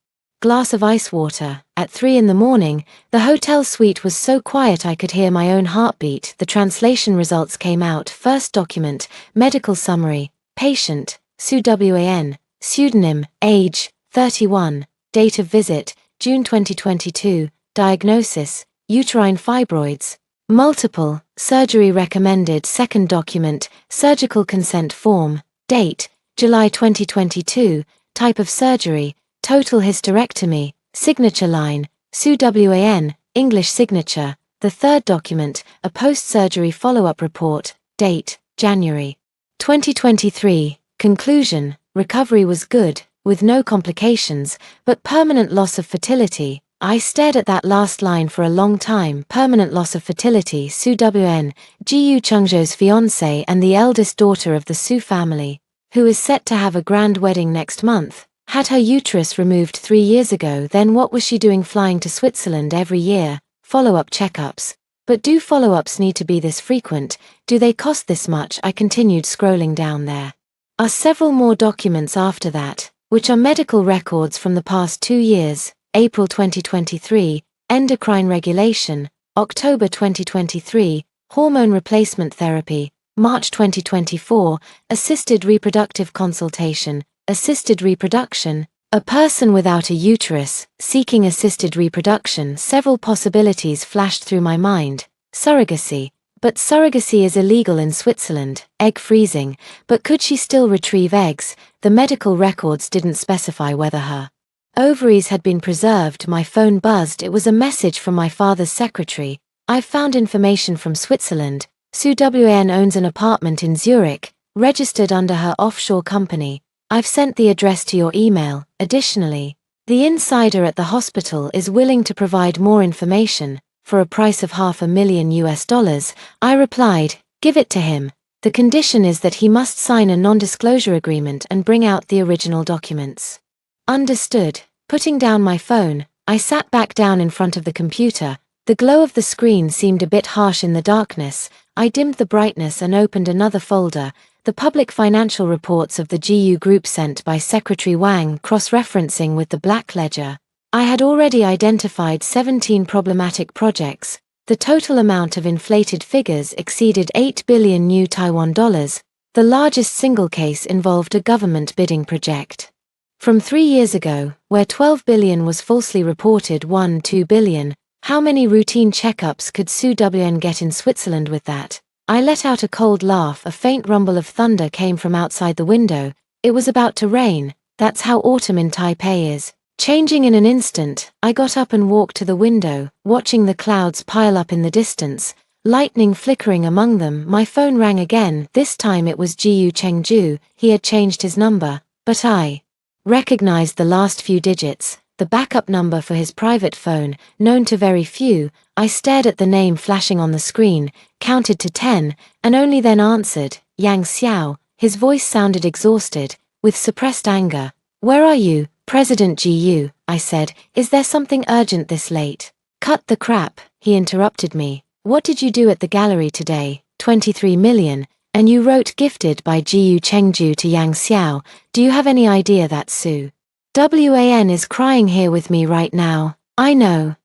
glass of ice water. At 3 in the morning, the hotel suite was so quiet I could hear my own heartbeat. The translation results came out. First document, medical summary, patient, Sue WAN, pseudonym, age, 31, date of visit, June 2022, diagnosis, uterine fibroids, multiple, surgery recommended. Second document, surgical consent form, date, July 2022, type of surgery, total hysterectomy, signature line, Sue WAN, English signature. The third document, a post-surgery follow-up report, date, January 2023, conclusion, recovery was good, with no complications, but permanent loss of fertility. I stared at that last line for a long time. Permanent loss of fertility. Sue WN, Ji-Yu Chungjo's fiancée and the eldest daughter of the Sue family, who is set to have a grand wedding next month, had her uterus removed 3 years ago. Then what was she doing flying to Switzerland every year? Follow-up checkups. But do follow-ups need to be this frequent? Do they cost this much? I continued scrolling down. There are several more documents after that, which are medical records from the past 2 years. April 2023, endocrine regulation, October 2023, hormone replacement therapy, March 2024, assisted reproductive consultation, assisted reproduction, a person without a uterus, seeking assisted reproduction. Several possibilities flashed through my mind. Surrogacy. But surrogacy is illegal in Switzerland. Egg freezing. But could she still retrieve eggs? The medical records didn't specify whether her ovaries had been preserved. My phone buzzed. It was a message from my father's secretary. I've found information from Switzerland. Sue WN owns an apartment in Zurich, registered under her offshore company. I've sent the address to your email. Additionally, the insider at the hospital is willing to provide more information, for a price of $500,000. I replied, give it to him. The condition is that he must sign a non-disclosure agreement and bring out the original documents. Understood. Putting down my phone, I sat back down in front of the computer. The glow of the screen seemed a bit harsh in the darkness. I dimmed the brightness and opened another folder, the public financial reports of the GU Group sent by Secretary Wang, cross-referencing with the Black Ledger. I had already identified 17 problematic projects. The total amount of inflated figures exceeded 8 billion new Taiwan dollars. The largest single case involved a government bidding project from 3 years ago, where 12 billion was falsely reported. 2 billion. How many routine checkups could Sue WN get in Switzerland with that? I let out a cold laugh. A faint rumble of thunder came from outside the window. It was about to rain. That's how autumn in Taipei is. Changing in an instant, I got up and walked to the window, watching the clouds pile up in the distance, lightning flickering among them. My phone rang again. This time it was Ji-Yu Chengju. He had changed his number, but I recognized the last few digits, the backup number for his private phone, known to very few. I stared at the name flashing on the screen, counted to 10, and only then answered, Yang Xiao. His voice sounded exhausted, with suppressed anger. Where are you, President Ji-Yu? I said. Is there something urgent this late? Cut the crap, he interrupted me. What did you do at the gallery today? 23 million. And you wrote gifted by Ji-Yu Chengju to Yang Xiao. Do you have any idea that Sue WAN is crying here with me right now? I know,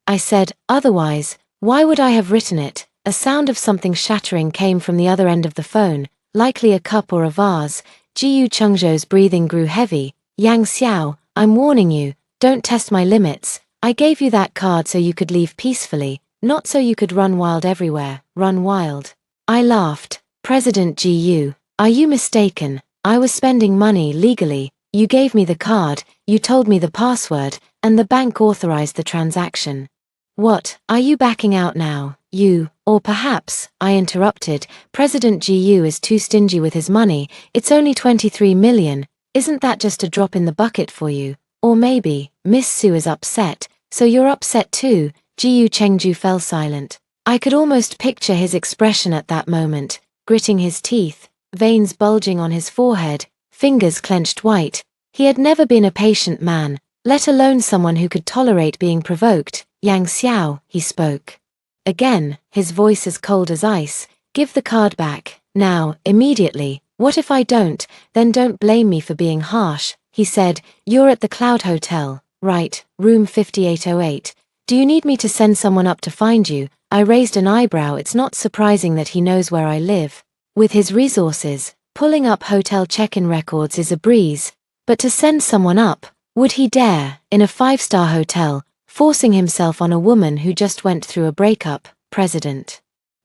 I said. Otherwise, why would I have written it? A sound of something shattering came from the other end of the phone, likely a cup or a vase. Ji-Yu Chengzhou's breathing grew heavy. Yang Xiao, I'm warning you, don't test my limits. I gave you that card so you could leave peacefully, not so you could run wild everywhere. Run wild. I laughed. President Ji-Yu, are you mistaken? I was spending money legally. You gave me the card, you told me the password, and the bank authorized the transaction. What, are you backing out now? You, or perhaps, I interrupted, President Ji-Yu is too stingy with his money. It's only 23 million. Isn't that just a drop in the bucket for you? Or maybe, Miss Sue is upset, so you're upset too. Ji-Yu Chengju fell silent. I could almost picture his expression at that moment, gritting his teeth, veins bulging on his forehead, fingers clenched white. He had never been a patient man, let alone someone who could tolerate being provoked. Yang Xiao, he spoke. Again, his voice as cold as ice. Give the card back, now, immediately. What if I don't? Then don't blame me for being harsh, he said. You're at the Cloud Hotel, right, room 5808. Do you need me to send someone up to find you? I raised an eyebrow. It's not surprising that he knows where I live. With his resources, pulling up hotel check-in records is a breeze. But to send someone up, would he dare, in a 5-star hotel, forcing himself on a woman who just went through a breakup? President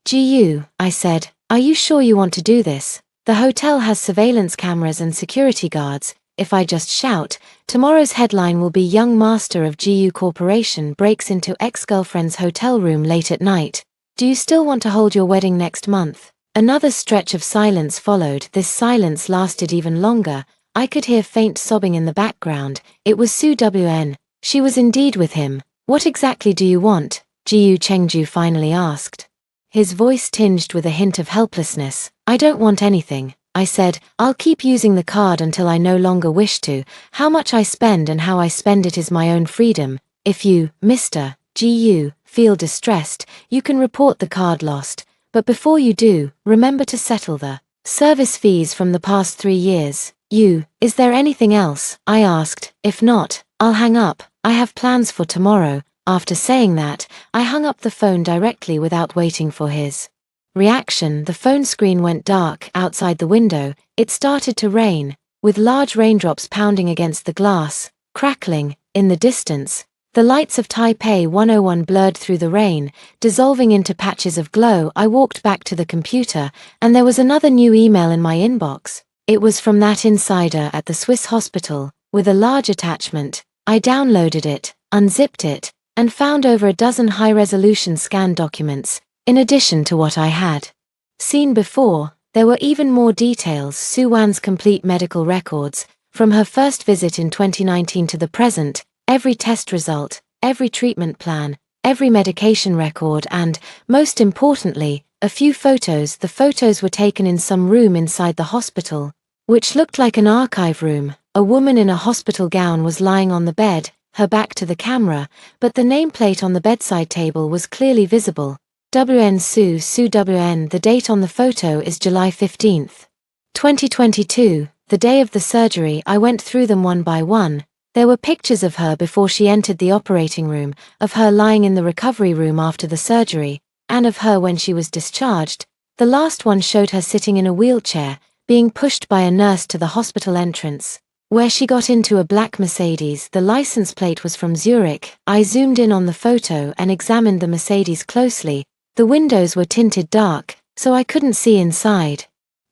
Ji-Yu, I said, are you sure you want to do this? The hotel has surveillance cameras and security guards. If I just shout, tomorrow's headline will be Young Master of Ji-Yu Corporation breaks into ex-girlfriend's hotel room late at night. Do you still want to hold your wedding next month? Another stretch of silence followed. This silence lasted even longer. I could hear faint sobbing in the background. It was Su Wn. She was indeed with him. What exactly do you want? Ji-Yu Chengju finally asked. His voice tinged with a hint of helplessness. I don't want anything, I said. I'll keep using the card until I no longer wish to. How much I spend and how I spend it is my own freedom. If you, Mr. Ji-Yu, feel distressed, you can report the card lost. But before you do, remember to settle the service fees from the past 3 years. Is there anything else? I asked. If not, I'll hang up. I have plans for tomorrow. After saying that, I hung up the phone directly without waiting for his reaction. The phone screen went dark. Outside the window, it started to rain, with large raindrops pounding against the glass, crackling. In the distance, the lights of Taipei 101 blurred through the rain, dissolving into patches of glow. I walked back to the computer, and there was another new email in my inbox. It was from that insider at the Swiss hospital, with a large attachment. I downloaded it, unzipped it, and found over a dozen high-resolution scanned documents. In addition to what I had seen before, there were even more details. Su Wan's complete medical records, from her first visit in 2019 to the present, every test result, every treatment plan, every medication record, and, most importantly, a few photos. The photos were taken in some room inside the hospital, which looked like an archive room. A woman in a hospital gown was lying on the bed, her back to the camera, but the nameplate on the bedside table was clearly visible. WN Su Wn. The date on the photo is July 15th, 2022, the day of the surgery. I went through them one by one. There were pictures of her before she entered the operating room, of her lying in the recovery room after the surgery, and of her when she was discharged. The last one showed her sitting in a wheelchair, being pushed by a nurse to the hospital entrance, where she got into a black Mercedes. The license plate was from Zurich. I zoomed in on the photo and examined the Mercedes closely. The windows were tinted dark, so I couldn't see inside.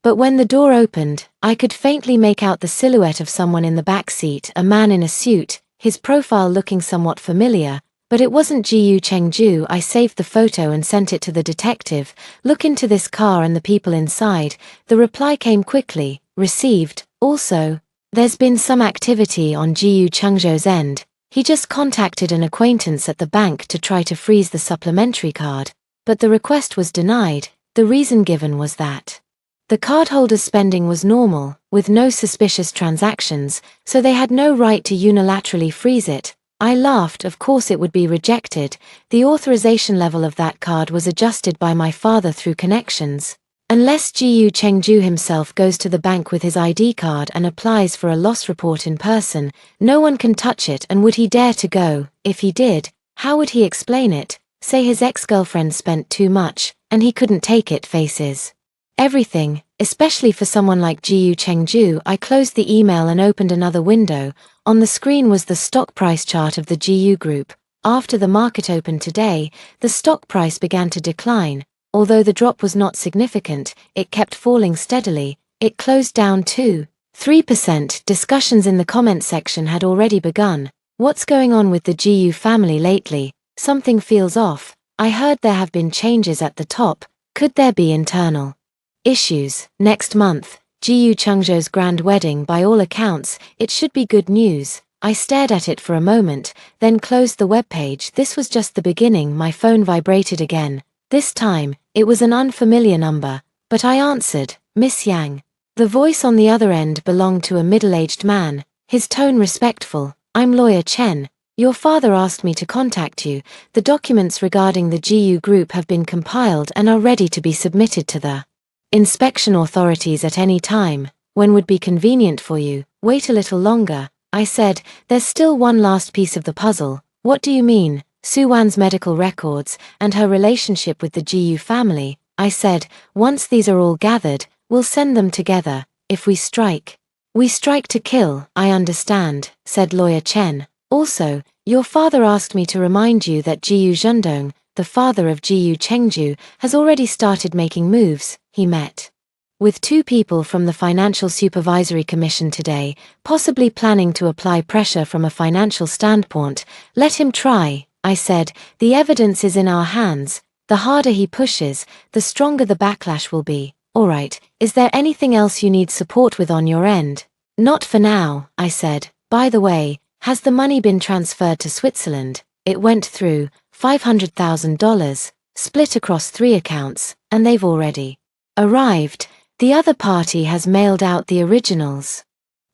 But when the door opened, I could faintly make out the silhouette of someone in the back seat, a man in a suit, his profile looking somewhat familiar. But it wasn't Ji-Yu Chengju. I saved the photo and sent it to the detective. Look into this car and the people inside. The reply came quickly. Received. Also, there's been some activity on Ji-Yu Chengju's end. He just contacted an acquaintance at the bank to try to freeze the supplementary card, but the request was denied. The reason given was that the cardholder's spending was normal, with no suspicious transactions, so they had no right to unilaterally freeze it. I laughed. Of course it would be rejected. The authorization level of that card was adjusted by my father through connections. Unless Ji-Yu Chengju himself goes to the bank with his ID card and applies for a loss report in person, no one can touch it. And would he dare to go? If he did, how would he explain it? Say his ex-girlfriend spent too much, and he couldn't take it. Faces everything, especially for someone like Ji-Yu Chengju. I closed the email and opened another window. On the screen was the stock price chart of the Ji-Yu Group. After the market opened today, the stock price began to decline. Although the drop was not significant, it kept falling steadily. It closed down 2–3%. Discussions in the comment section had already begun. What's going on with the Ji-Yu family lately? Something feels off. I heard there have been changes at the top. Could there be internal issues? Next month, Ji Chungzhou's grand wedding. By all accounts, it should be good news. I stared at it for a moment, then closed the webpage. This was just the beginning. My phone vibrated again. This time, it was an unfamiliar number, but I answered, Miss Yang. The voice on the other end belonged to a middle-aged man, his tone respectful. I'm Lawyer Chen. Your father asked me to contact you. The documents regarding the GU Group have been compiled and are ready to be submitted to the inspection authorities at any time. When would be convenient for you? Wait a little longer, I said. There's still one last piece of the puzzle. What do you mean? Su Wan's medical records and her relationship with the GU family, I said. Once these are all gathered, we'll send them together. If we strike to kill. I understand, said Lawyer Chen. Also, your father asked me to remind you that Jiu Zhendong, the father of Jiu Chengju, has already started making moves. He met with 2 people from the Financial Supervisory Commission today, possibly planning to apply pressure from a financial standpoint. Let him try, I said. The evidence is in our hands. The harder he pushes, the stronger the backlash will be. Alright, is there anything else you need support with on your end? Not for now, I said. By the way, has the money been transferred to Switzerland? It went through, $500,000, split across 3 accounts, and they've already arrived. The other party has mailed out the originals,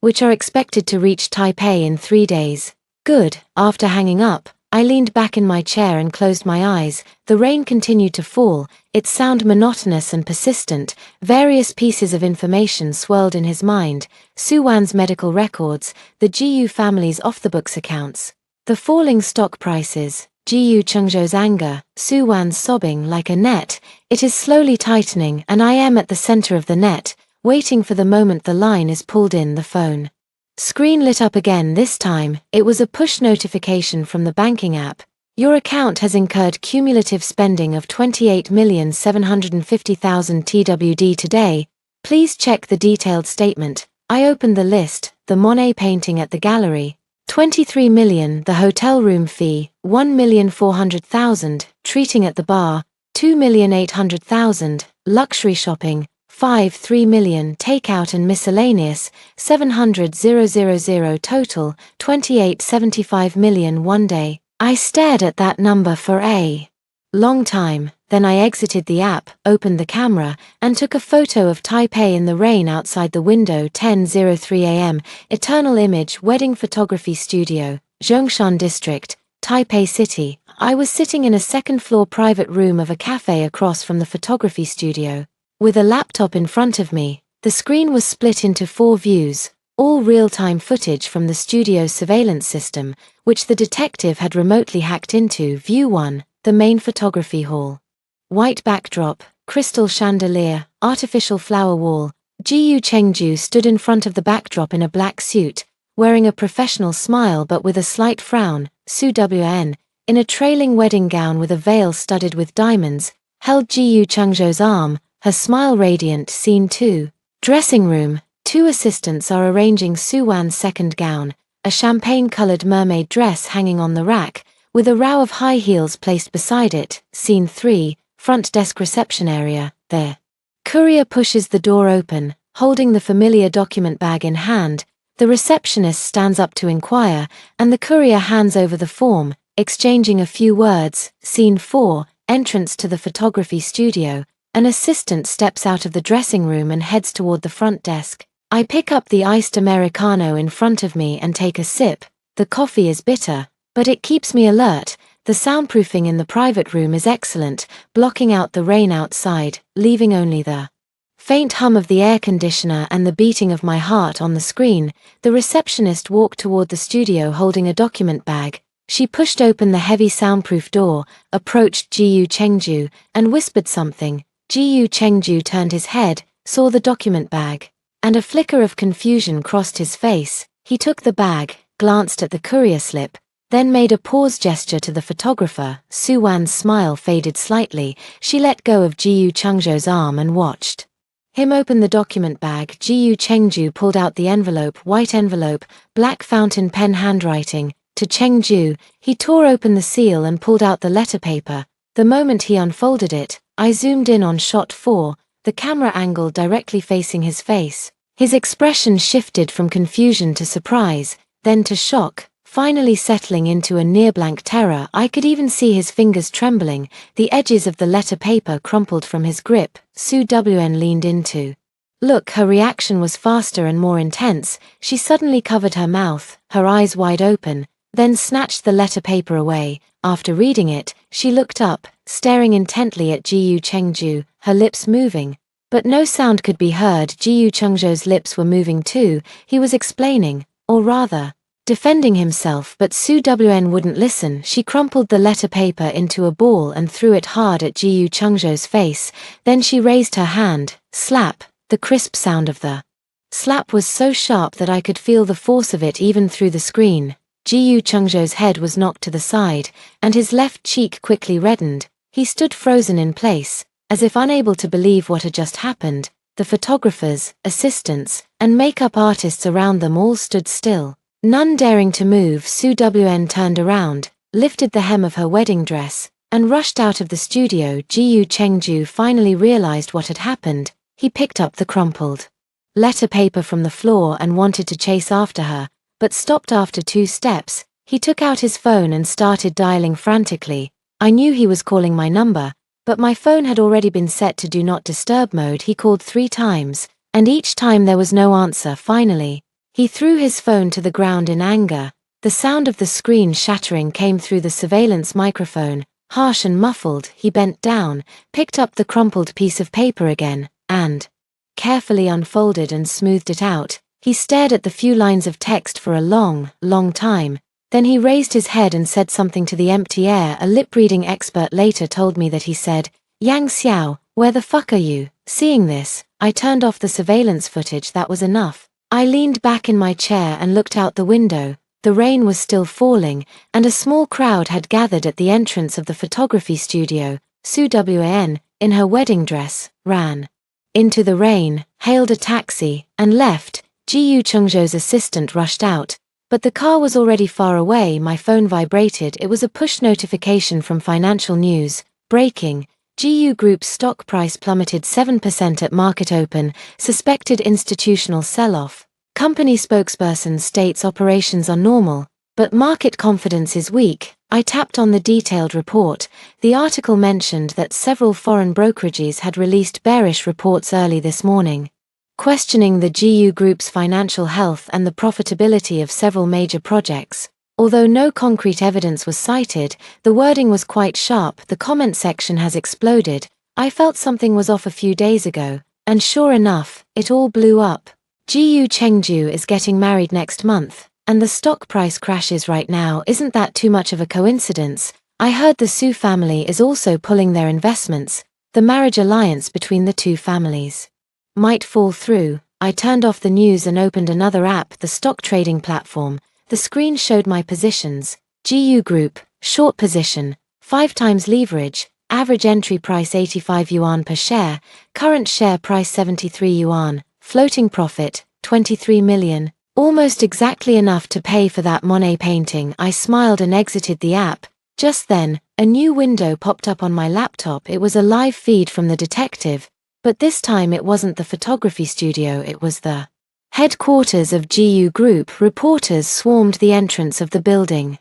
which are expected to reach Taipei in 3 days. Good. After hanging up, I leaned back in my chair and closed my eyes. The rain continued to fall, its sound monotonous and persistent. Various pieces of information swirled in his mind. Su Wan's medical records, the GU family's off-the-books accounts, the falling stock prices, Jiu Chengzhou's anger, Su Wan's sobbing like a net. It is slowly tightening and I am at the center of the net, waiting for the moment the line is pulled in. The phone screen lit up again. This time, it was a push notification from the banking app. Your account has incurred cumulative spending of 28,750,000 TWD today. Please check the detailed statement. I opened the list. The Monet painting at the gallery, 23 million. The hotel room fee, 1,400,000. Treating at the bar, 2,800,000. Luxury shopping, 3 million. Takeout and miscellaneous, 700,000. Total, 28.75 million. One day, I stared at that number for a long time. Then I exited the app, opened the camera, and took a photo of Taipei in the rain outside the window. 10:03 a.m. Eternal Image Wedding Photography Studio, Zhongshan District, Taipei City. I was sitting in a second-floor private room of a cafe across from the photography studio, with a laptop in front of me. The screen was split into 4 views, all real-time footage from the studio's surveillance system, which the detective had remotely hacked into. View 1, the main photography hall. White backdrop, crystal chandelier, artificial flower wall. Jiu Chengju stood in front of the backdrop in a black suit, wearing a professional smile but with a slight frown. Su Wan, in a trailing wedding gown with a veil studded with diamonds, held Jiu Chengzhou's arm, her smile radiant. Scene 2. Dressing room. 2 assistants are arranging Su Wan's second gown, a champagne-colored mermaid dress hanging on the rack, with a row of high heels placed beside it. Scene 3. Front desk reception area. The courier pushes the door open, holding the familiar document bag in hand. The receptionist stands up to inquire, and the courier hands over the form, exchanging a few words. Scene 4. Entrance to the photography studio. An assistant steps out of the dressing room and heads toward the front desk. I pick up the iced Americano in front of me and take a sip. The coffee is bitter, but it keeps me alert. The soundproofing in the private room is excellent, blocking out the rain outside, leaving only the faint hum of the air conditioner and the beating of my heart on the screen. The receptionist walked toward the studio holding a document bag. She pushed open the heavy soundproof door, approached Jiu Chengju, and whispered something. Jiu Chengju turned his head, saw the document bag, and a flicker of confusion crossed his face. He took the bag, glanced at the courier slip, then made a pause gesture to the photographer. Su Wan's smile faded slightly. She let go of Jiu Chengzhou's arm and watched him open the document bag. Jiu Chengju pulled out the envelope, white envelope, black fountain pen handwriting. To Chengju, he tore open the seal and pulled out the letter paper. The moment he unfolded it, I zoomed in on shot 4, the camera angle directly facing his face. His expression shifted from confusion to surprise, then to shock, finally settling into a near-blank terror. I could even see his fingers trembling, the edges of the letter paper crumpled from his grip. Su Wn leaned into. Look, her reaction was faster and more intense. She suddenly covered her mouth, her eyes wide open, then snatched the letter paper away. After reading it, she looked up, staring intently at Jiyu Chengju, her lips moving. But no sound could be heard. Jiyu Chengzhou's lips were moving too. He was explaining, or rather, defending himself, but Su Wn wouldn't listen. She crumpled the letter paper into a ball and threw it hard at Jiyu Chengzhou's face. Then she raised her hand. Slap. The crisp sound of the slap was so sharp that I could feel the force of it even through the screen. Jiyu Chengzhou's head was knocked to the side, and his left cheek quickly reddened. He stood frozen in place, as if unable to believe what had just happened. The photographers, assistants, and makeup artists around them all stood still, none daring to move. Su Wn turned around, lifted the hem of her wedding dress, and rushed out of the studio. Jiyu Chengju finally realized what had happened. He picked up the crumpled letter paper from the floor and wanted to chase after her, but stopped after 2 steps. He took out his phone and started dialing frantically. I knew he was calling my number, but my phone had already been set to Do Not Disturb mode. He called 3 times, and each time there was no answer. Finally, he threw his phone to the ground in anger. The sound of the screen shattering came through the surveillance microphone, harsh and muffled. He bent down, picked up the crumpled piece of paper again, and carefully unfolded and smoothed it out. He stared at the few lines of text for a long, long time. Then he raised his head and said something to the empty air. A lip-reading expert later told me that he said, "Yang Xiao, where the fuck are you?" Seeing this, I turned off the surveillance footage. That was enough. I leaned back in my chair and looked out the window. The rain was still falling, and a small crowd had gathered at the entrance of the photography studio. Su Wn, in her wedding dress, ran into the rain, hailed a taxi, and left. Jiyu Chengzhou's assistant rushed out, but the car was already far away. My phone vibrated. It was a push notification from Financial News. Breaking. Jiyu Group's stock price plummeted 7% at market open, suspected institutional sell-off. Company spokesperson states operations are normal, but market confidence is weak. I tapped on the detailed report. The article mentioned that several foreign brokerages had released bearish reports early this morning, questioning the Jiyu Group's financial health and the profitability of several major projects. Although no concrete evidence was cited, the wording was quite sharp. The comment section has exploded. I felt something was off a few days ago, and sure enough, it all blew up. Jiyu Chengju is getting married next month, and the stock price crashes right now. Isn't that too much of a coincidence? I heard the Su family is also pulling their investments. The marriage alliance between the 2 families might fall through. I turned off the news and opened another app, the stock trading platform. The screen showed my positions. Jiyu Group, short position, 5 times leverage, average entry price 85 yuan per share, current share price 73 yuan, floating profit, 23 million. Almost exactly enough to pay for that Monet painting. I smiled and exited the app. Just then, a new window popped up on my laptop. It was a live feed from The Detective, but this time it wasn't the photography studio, it was the headquarters of Jiyu Group. Reporters swarmed the entrance of the building,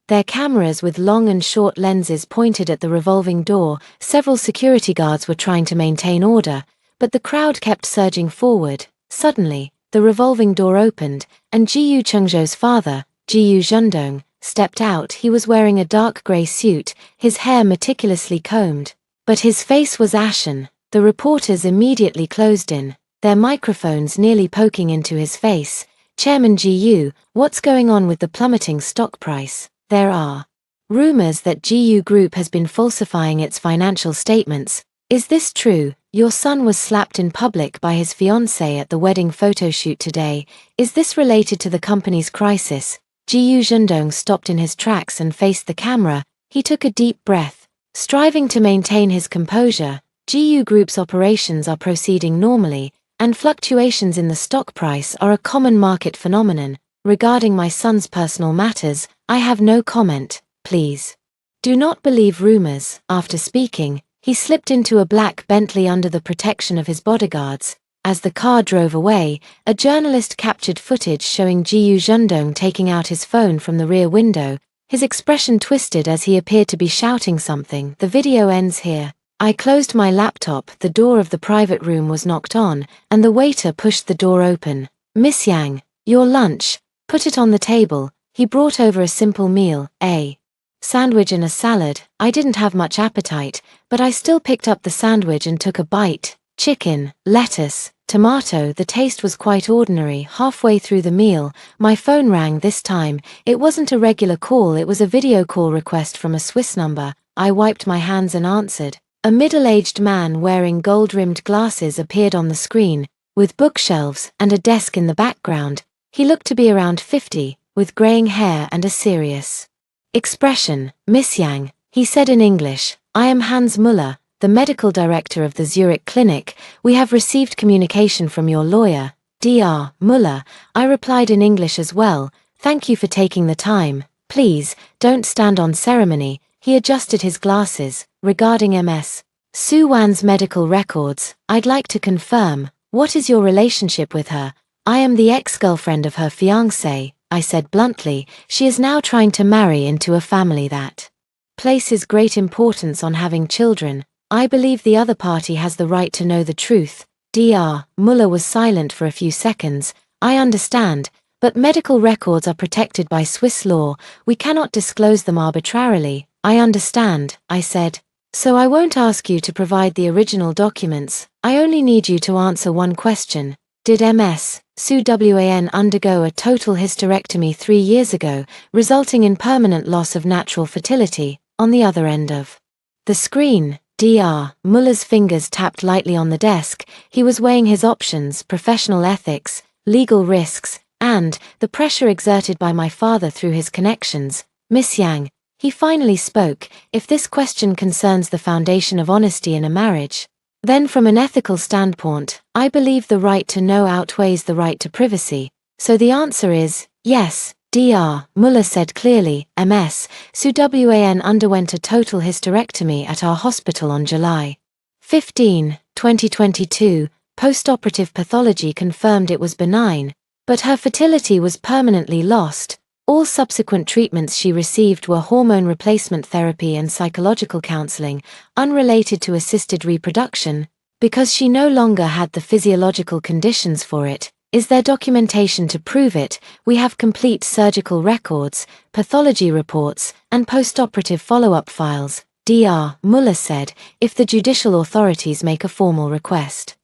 their cameras with long and short lenses pointed at the revolving door. Several security guards were trying to maintain order, but the crowd kept surging forward. Suddenly, the revolving door opened, and Jiyu Chengzhou's father, Jiyu Zhendong, stepped out. He was wearing a dark grey suit, his hair meticulously combed, but his face was ashen. The reporters immediately closed in, their microphones nearly poking into his face. "Chairman Jiyu, what's going on with the plummeting stock price? There are rumors that Jiyu Group has been falsifying its financial statements. Is this true? Your son was slapped in public by his fiancée at the wedding photoshoot today. Is this related to the company's crisis?" Jiyu Zhendong stopped in his tracks and faced the camera. He took a deep breath, striving to maintain his composure. Jiyu Group's operations are proceeding normally, and fluctuations in the stock price are a common market phenomenon. Regarding my son's personal matters, I have no comment, please. Do not believe rumors. After speaking, he slipped into a black Bentley under the protection of his bodyguards. As the car drove away, a journalist captured footage showing Jiyu Zhendong taking out his phone from the rear window, his expression twisted as he appeared to be shouting something. The video ends here. I closed my laptop, the door of the private room was knocked on, and the waiter pushed the door open. "Miss Yang, your lunch. Put it on the table." He brought over a simple meal, a sandwich and a salad. I didn't have much appetite, but I still picked up the sandwich and took a bite. Chicken, lettuce, tomato. The taste was quite ordinary. Halfway through the meal, my phone rang. This time, it wasn't a regular call, it was a video call request from a Swiss number. I wiped my hands and answered. A middle-aged man wearing gold-rimmed glasses appeared on the screen, with bookshelves and a desk in the background. He looked to be around 50, with graying hair and a serious expression. "Miss Yang," he said in English, "I am Hans Müller, the medical director of the Zurich clinic. We have received communication from your lawyer, Dr. Müller." I replied in English as well, "Thank you for taking the time. Please, don't stand on ceremony." He adjusted his glasses. "Regarding Ms. Su Wan's medical records, I'd like to confirm, what is your relationship with her?" "I am the ex-girlfriend of her fiancé," I said bluntly. "She is now trying to marry into a family that places great importance on having children. I believe the other party has the right to know the truth." Dr. Müller was silent for a few seconds. "I understand, but medical records are protected by Swiss law. We cannot disclose them arbitrarily." "I understand," I said. "So I won't ask you to provide the original documents. I only need you to answer one question. Did Ms. Su Wan undergo a total hysterectomy 3 years ago, resulting in permanent loss of natural fertility?" On the other end of the screen, Dr. Müller's fingers tapped lightly on the desk. He was weighing his options, professional ethics, legal risks, and the pressure exerted by my father through his connections. "Miss Yang," he finally spoke, "if this question concerns the foundation of honesty in a marriage, then from an ethical standpoint, I believe the right to know outweighs the right to privacy. So the answer is, yes." Dr. Müller said clearly, "Ms. Su Wan underwent a total hysterectomy at our hospital on July 15, 2022. Postoperative pathology confirmed it was benign, but her fertility was permanently lost. All subsequent treatments she received were hormone replacement therapy and psychological counseling, unrelated to assisted reproduction, because she no longer had the physiological conditions for it. Is there documentation to prove it? We have complete surgical records, pathology reports, and postoperative follow-up files," Dr. Müller said, "if the judicial authorities make a formal request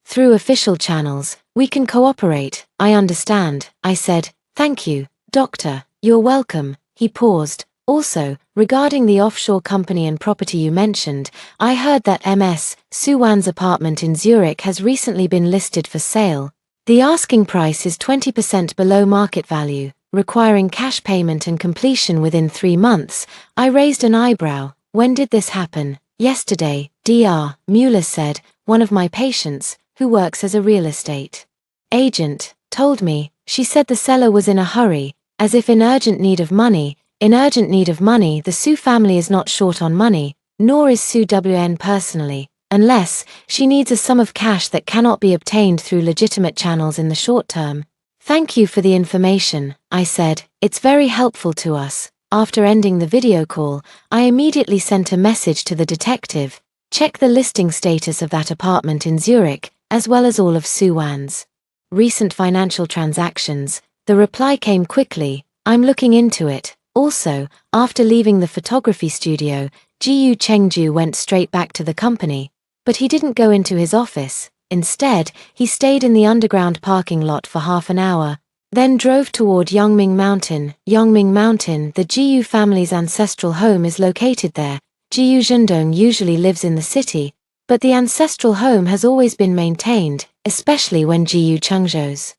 through official channels, we can cooperate." "I understand," I said. "Thank you, doctor." "You're welcome." He paused. "Also, regarding the offshore company and property you mentioned, I heard that Ms. Su Wan's apartment in Zurich has recently been listed for sale. The asking price is 20% below market value, requiring cash payment and completion within 3 months. I raised an eyebrow. "When did this happen?" "Yesterday," Dr. Müller said. "One of my patients, who works as a real estate agent, told me." She said the seller was in a hurry, as if in urgent need of money. In urgent need of money, the Su family is not short on money, nor is Su Wan personally, unless she needs a sum of cash that cannot be obtained through legitimate channels in the short term. "Thank you for the information," I said. "It's very helpful to us." After ending the video call, I immediately sent a message to the detective. "Check the listing status of that apartment in Zurich, as well as all of Su Wan's recent financial transactions." The reply came quickly, "I'm looking into it." Also, after leaving the photography studio, Jiyu Chengju went straight back to the company. But he didn't go into his office. Instead, he stayed in the underground parking lot for half an hour, then drove toward Yongming Mountain. Yongming Mountain, the Jiyu family's ancestral home, is located there. Jiyu Zhendong usually lives in the city, but the ancestral home has always been maintained, especially when Jiyu Chengzhou's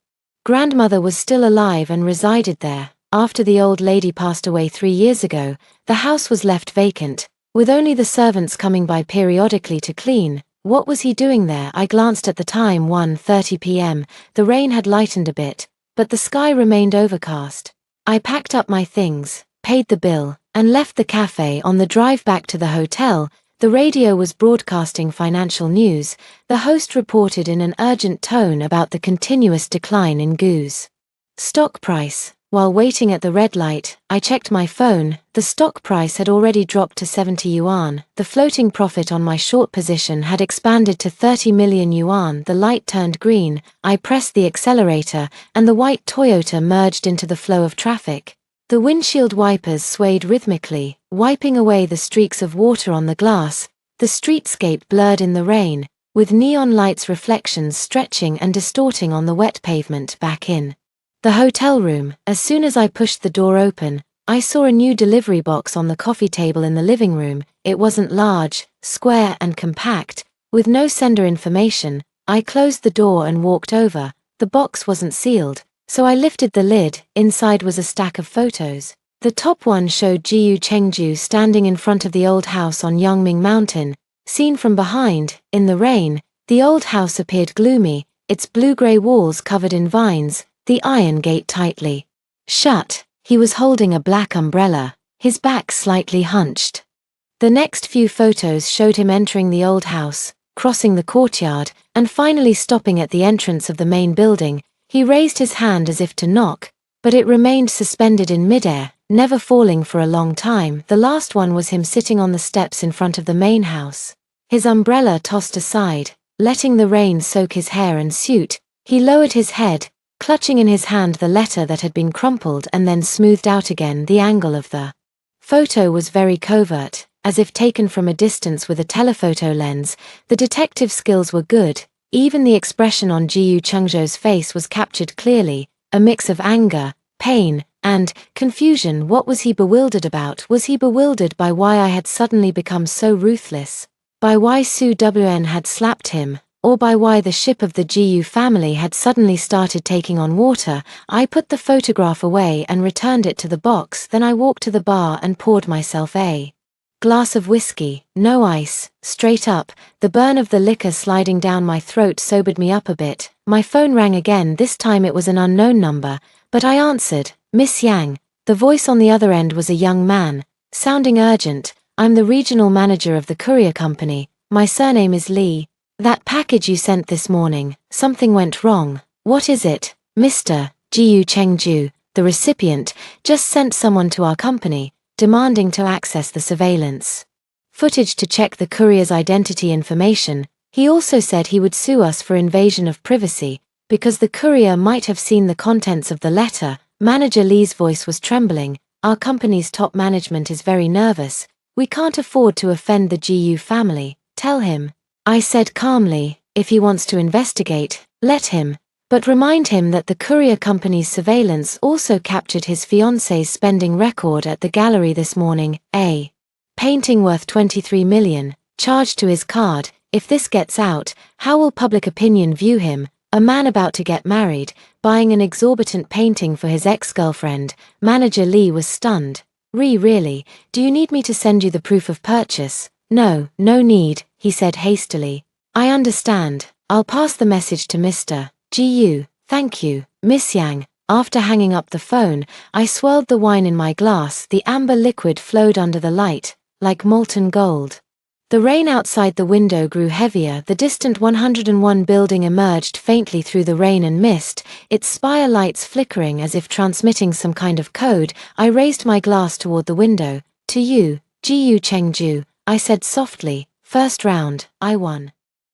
grandmother was still alive and resided there. After the old lady passed away 3 years ago, the house was left vacant, with only the servants coming by periodically to clean. What was he doing there? I glanced at the time, 1:30 p.m. The rain had lightened a bit, but the sky remained overcast. I packed up my things, paid the bill, and left the cafe. On the drive back to the hotel, The radio was broadcasting financial news. The host reported in an urgent tone about the continuous decline in GU's stock price. While waiting at the red light, I checked my phone. The stock price had already dropped to 70 yuan. The floating profit on my short position had expanded to 30 million yuan. The light turned green. I pressed the accelerator, and the white Toyota merged into the flow of traffic. The windshield wipers swayed rhythmically, wiping away the streaks of water on the glass. The streetscape blurred in the rain, with neon lights' reflections stretching and distorting on the wet pavement. Back in the hotel room, as soon as I pushed the door open, I saw a new delivery box on the coffee table in the living room. It wasn't large, square and compact, with no sender information. I closed the door and walked over. The box wasn't sealed, so I lifted the lid. Inside was a stack of photos. The top one showed Jiyu Chengju standing in front of the old house on Yangming Mountain. Seen from behind, in the rain, the old house appeared gloomy, its blue-gray walls covered in vines, the iron gate tightly shut. He was holding a black umbrella, his back slightly hunched. The next few photos showed him entering the old house, crossing the courtyard, and finally stopping at the entrance of the main building. He raised his hand as if to knock, but it remained suspended in midair, never falling for a long time. The last one was him sitting on the steps in front of the main house, his umbrella tossed aside, letting the rain soak his hair and suit. He lowered his head, clutching in his hand the letter that had been crumpled and then smoothed out again. The angle of the photo was very covert, as if taken from a distance with a telephoto lens. The detective skills were good. Even the expression on Jiyu Chengzhou's face was captured clearly, a mix of anger, pain, and confusion. What was he bewildered about? Was he bewildered by why I had suddenly become so ruthless? By why Su Wn had slapped him? Or by why the ship of the Jiyu family had suddenly started taking on water? I put the photograph away and returned it to the box. Then I walked to the bar and poured myself a glass of whiskey, no ice, straight up. The burn of the liquor sliding down my throat sobered me up a bit. My phone rang again. This time it was an unknown number, but I answered. Miss Yang. The voice on the other end was a young man, sounding urgent. I'm the regional manager of the courier company. My surname is Li. That package you sent this morning, something went wrong. What is it? Mr. Jiyu Chengju, the recipient, just sent someone to our company, demanding to access the surveillance footage to check the courier's identity information. He also said he would sue us for invasion of privacy, because the courier might have seen the contents of the letter. Manager Li's voice was trembling. Our company's top management is very nervous. We can't afford to offend the Jiyu family. Tell him. I said calmly, if he wants to investigate, let him. But remind him that the courier company's surveillance also captured his fiancée's spending record at the gallery this morning, a painting worth 23 million, charged to his card. If this gets out, how will public opinion view him? A man about to get married, buying an exorbitant painting for his ex-girlfriend. Manager Li was stunned. Really? Do you need me to send you the proof of purchase? No need, he said hastily. I understand. I'll pass the message to Mr. Jiyu. Thank you, Miss Yang. After hanging up the phone, I swirled the wine in my glass. The amber liquid flowed under the light, like molten gold. The rain outside the window grew heavier. The distant 101 building emerged faintly through the rain and mist, its spire lights flickering as if transmitting some kind of code. I raised my glass toward the window. To you, Jiyu Chengju, I said softly. First round, I won.